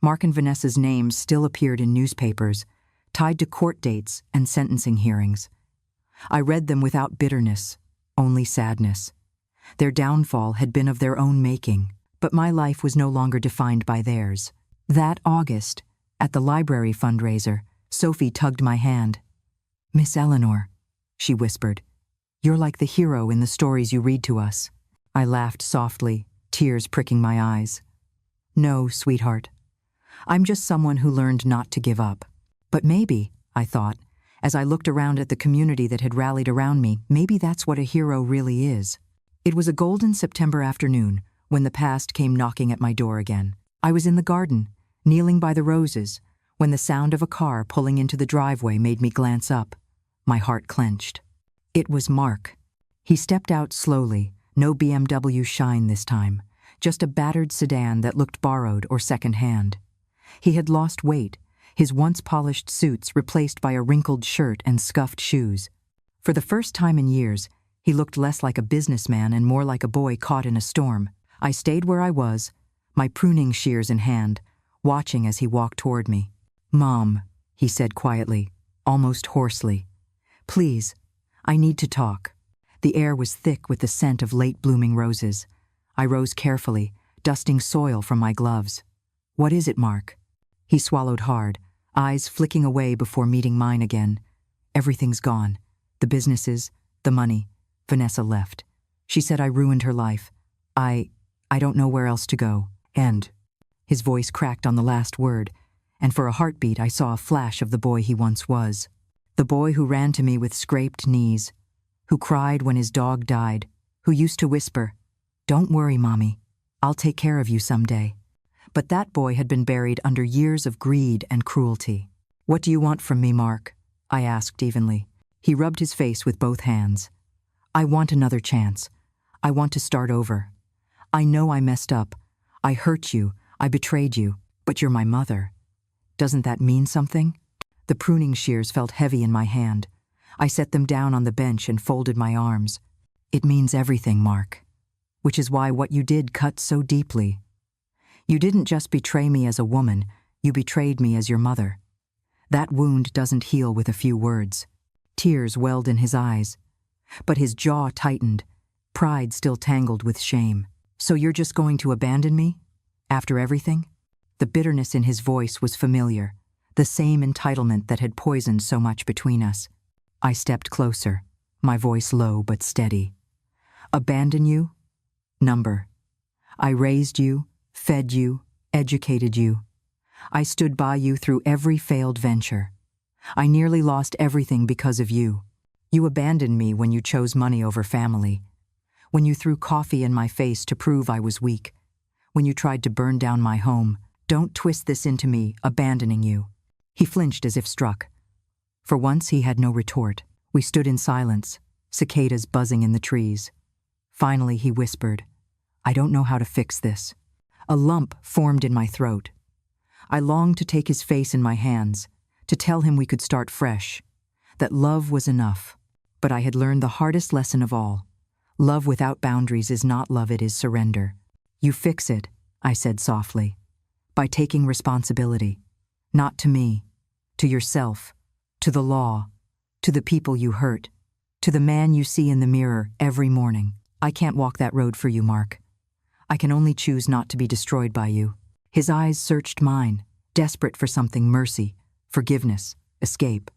S1: Mark and Vanessa's names still appeared in newspapers, tied to court dates and sentencing hearings. I read them without bitterness, only sadness. Their downfall had been of their own making, but my life was no longer defined by theirs. That August, at the library fundraiser, Sophie tugged my hand. "Miss Eleanor," she whispered, "you're like the hero in the stories you read to us." I laughed softly, tears pricking my eyes. "No, sweetheart. I'm just someone who learned not to give up. But maybe," I thought, as I looked around at the community that had rallied around me, maybe that's what a hero really is. It was a golden September afternoon when the past came knocking at my door again. I was in the garden, kneeling by the roses, when the sound of a car pulling into the driveway made me glance up. My heart clenched. It was Mark. He stepped out slowly, no BMW shine this time, just a battered sedan that looked borrowed or second-hand. He had lost weight, his once polished suits replaced by a wrinkled shirt and scuffed shoes. For the first time in years, he looked less like a businessman and more like a boy caught in a storm. I stayed where I was, my pruning shears in hand, watching as he walked toward me. "Mom," he said quietly, almost hoarsely. "Please, I need to talk." The air was thick with the scent of late-blooming roses. I rose carefully, dusting soil from my gloves. "What is it, Mark?" He swallowed hard, eyes flicking away before meeting mine again. "Everything's gone. The businesses, the money. Vanessa left. She said I ruined her life. I don't know where else to go. And..." His voice cracked on the last word, and for a heartbeat I saw a flash of the boy he once was. The boy who ran to me with scraped knees, who cried when his dog died, who used to whisper, "Don't worry, Mommy. I'll take care of you someday." But that boy had been buried under years of greed and cruelty. "What do you want from me, Mark?" I asked evenly. He rubbed his face with both hands. "I want another chance. I want to start over. I know I messed up. I hurt you. I betrayed you. But you're my mother. Doesn't that mean something?" The pruning shears felt heavy in my hand. I set them down on the bench and folded my arms. "It means everything, Mark. Which is why what you did cut so deeply. You didn't just betray me as a woman, you betrayed me as your mother. That wound doesn't heal with a few words." Tears welled in his eyes, but his jaw tightened, pride still tangled with shame. "So you're just going to abandon me? After everything?" The bitterness in his voice was familiar, the same entitlement that had poisoned so much between us. I stepped closer, my voice low but steady. "Abandon you? Number. I raised you, fed you, educated you. I stood by you through every failed venture. I nearly lost everything because of you. You abandoned me when you chose money over family. When you threw coffee in my face to prove I was weak. When you tried to burn down my home. Don't twist this into me abandoning you." He flinched as if struck. For once he had no retort. We stood in silence, cicadas buzzing in the trees. Finally he whispered, "I don't know how to fix this." A lump formed in my throat. I longed to take his face in my hands, to tell him we could start fresh, that love was enough. But I had learned the hardest lesson of all. Love without boundaries is not love, it is surrender. "You fix it," I said softly, "by taking responsibility. Not to me, to yourself, to the law, to the people you hurt, to the man you see in the mirror every morning. I can't walk that road for you, Mark. I can only choose not to be destroyed by you." His eyes searched mine, desperate for something: mercy, forgiveness, escape.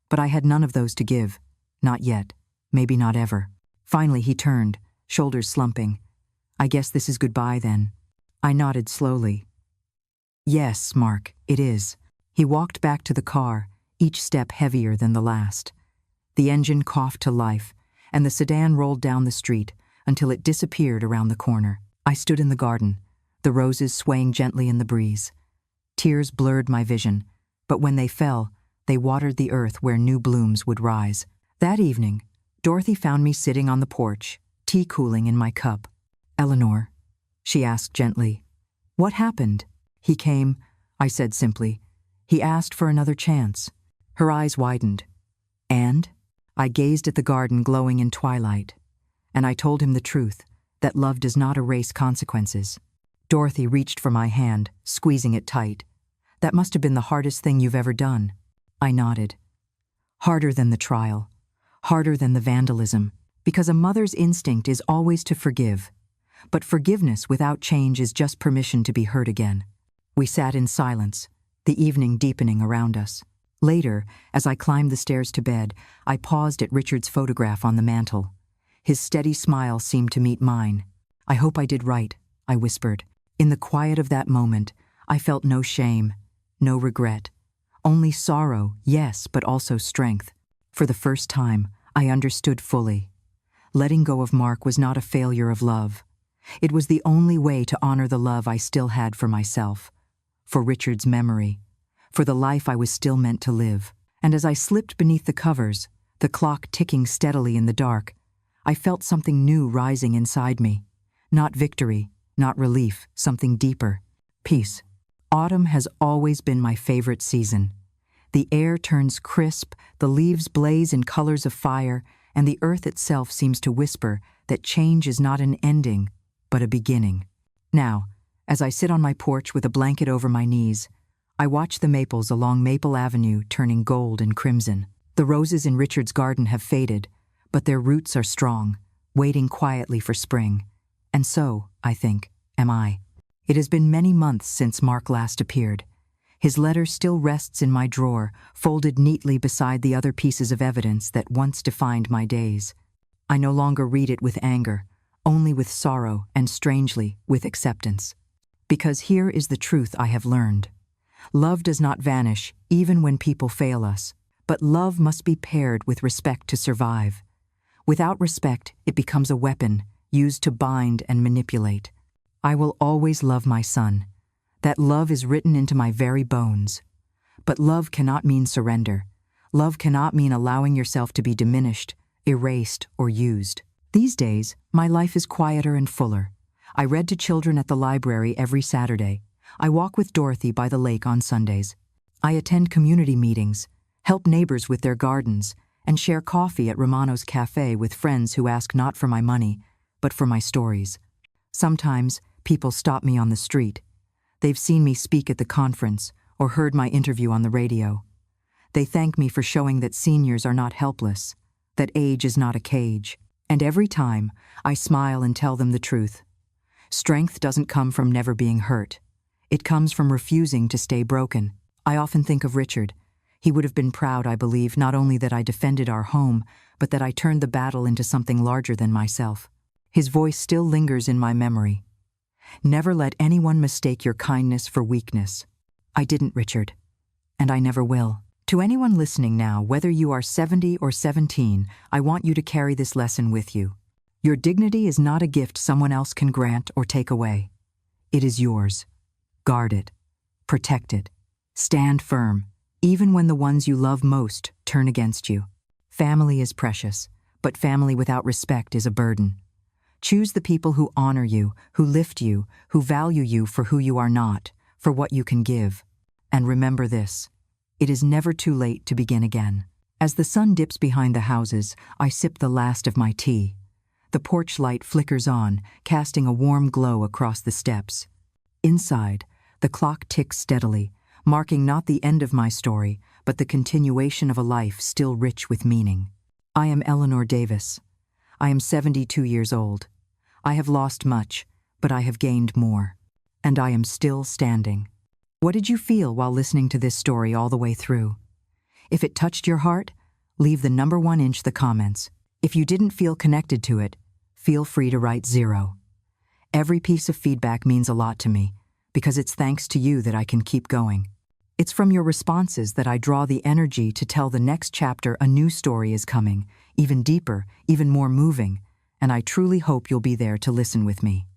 S1: But I had none of those to give. Not yet. Maybe not ever. Finally he turned, shoulders slumping. "I guess this is goodbye then." I nodded slowly. "Yes, Mark, it is." He walked back to the car, each step heavier than the last. The engine coughed to life, and the sedan rolled down the street until it disappeared around the corner. I stood in the garden, the roses swaying gently in the breeze. Tears blurred my vision, but when they fell, they watered the earth where new blooms would rise. That evening, Dorothy found me sitting on the porch, tea cooling in my cup. "Eleanor," she asked gently, "what happened?" "He came," I said simply. "He asked for another chance." Her eyes widened. "And?" I gazed at the garden glowing in twilight, and I told him the truth, that love does not erase consequences. Dorothy reached for my hand, squeezing it tight. "That must have been the hardest thing you've ever done." I nodded. "Harder than the trial. Harder than the vandalism, because a mother's instinct is always to forgive. But forgiveness without change is just permission to be hurt again." We sat in silence, the evening deepening around us. Later, as I climbed the stairs to bed, I paused at Richard's photograph on the mantel. His steady smile seemed to meet mine. "I hope I did right," I whispered. In the quiet of that moment, I felt no shame, no regret. Only sorrow, yes, but also strength. For the first time, I understood fully. Letting go of Mark was not a failure of love. It was the only way to honor the love I still had for myself, for Richard's memory, for the life I was still meant to live. And as I slipped beneath the covers, the clock ticking steadily in the dark, I felt something new rising inside me. Not victory, not relief, something deeper. Peace. Autumn has always been my favorite season. The air turns crisp, the leaves blaze in colors of fire, and the earth itself seems to whisper that change is not an ending, but a beginning. Now, as I sit on my porch with a blanket over my knees, I watch the maples along Maple Avenue turning gold and crimson. The roses in Richard's garden have faded, but their roots are strong, waiting quietly for spring. And so, I think, am I. It has been many months since Mark last appeared. His letter still rests in my drawer, folded neatly beside the other pieces of evidence that once defined my days. I no longer read it with anger, only with sorrow and, strangely, with acceptance. Because here is the truth I have learned. Love does not vanish, even when people fail us, but love must be paired with respect to survive. Without respect, it becomes a weapon, used to bind and manipulate. I will always love my son. That love is written into my very bones. But love cannot mean surrender. Love cannot mean allowing yourself to be diminished, erased, or used. These days, my life is quieter and fuller. I read to children at the library every Saturday. I walk with Dorothy by the lake on Sundays. I attend community meetings, help neighbors with their gardens, and share coffee at Romano's Cafe with friends who ask not for my money, but for my stories. Sometimes, people stop me on the street. They've seen me speak at the conference or heard my interview on the radio. They thank me for showing that seniors are not helpless, that age is not a cage. And every time, I smile and tell them the truth. Strength doesn't come from never being hurt. It comes from refusing to stay broken. I often think of Richard. He would have been proud, I believe, not only that I defended our home, but that I turned the battle into something larger than myself. His voice still lingers in my memory. Never let anyone mistake your kindness for weakness. I didn't, Richard, and I never will. To anyone listening now, whether you are 70 or 17, I want you to carry this lesson with you. Your dignity is not a gift someone else can grant or take away. It is yours. Guard it. Protect it. Stand firm, even when the ones you love most turn against you. Family is precious, but family without respect is a burden. Choose the people who honor you, who lift you, who value you for who you are not, for what you can give. And remember this: it is never too late to begin again. As the sun dips behind the houses, I sip the last of my tea. The porch light flickers on, casting a warm glow across the steps. Inside, the clock ticks steadily, marking not the end of my story, but the continuation of a life still rich with meaning. I am Eleanor Davis. I am 72 years old. I have lost much, but I have gained more. And I am still standing. What did you feel while listening to this story all the way through? If it touched your heart, leave the number 1 inch the comments. If you didn't feel connected to it, feel free to write 0. Every piece of feedback means a lot to me, because it's thanks to you that I can keep going. It's from your responses that I draw the energy to tell the next chapter a new story is coming, even deeper, even more moving, and I truly hope you'll be there to listen with me.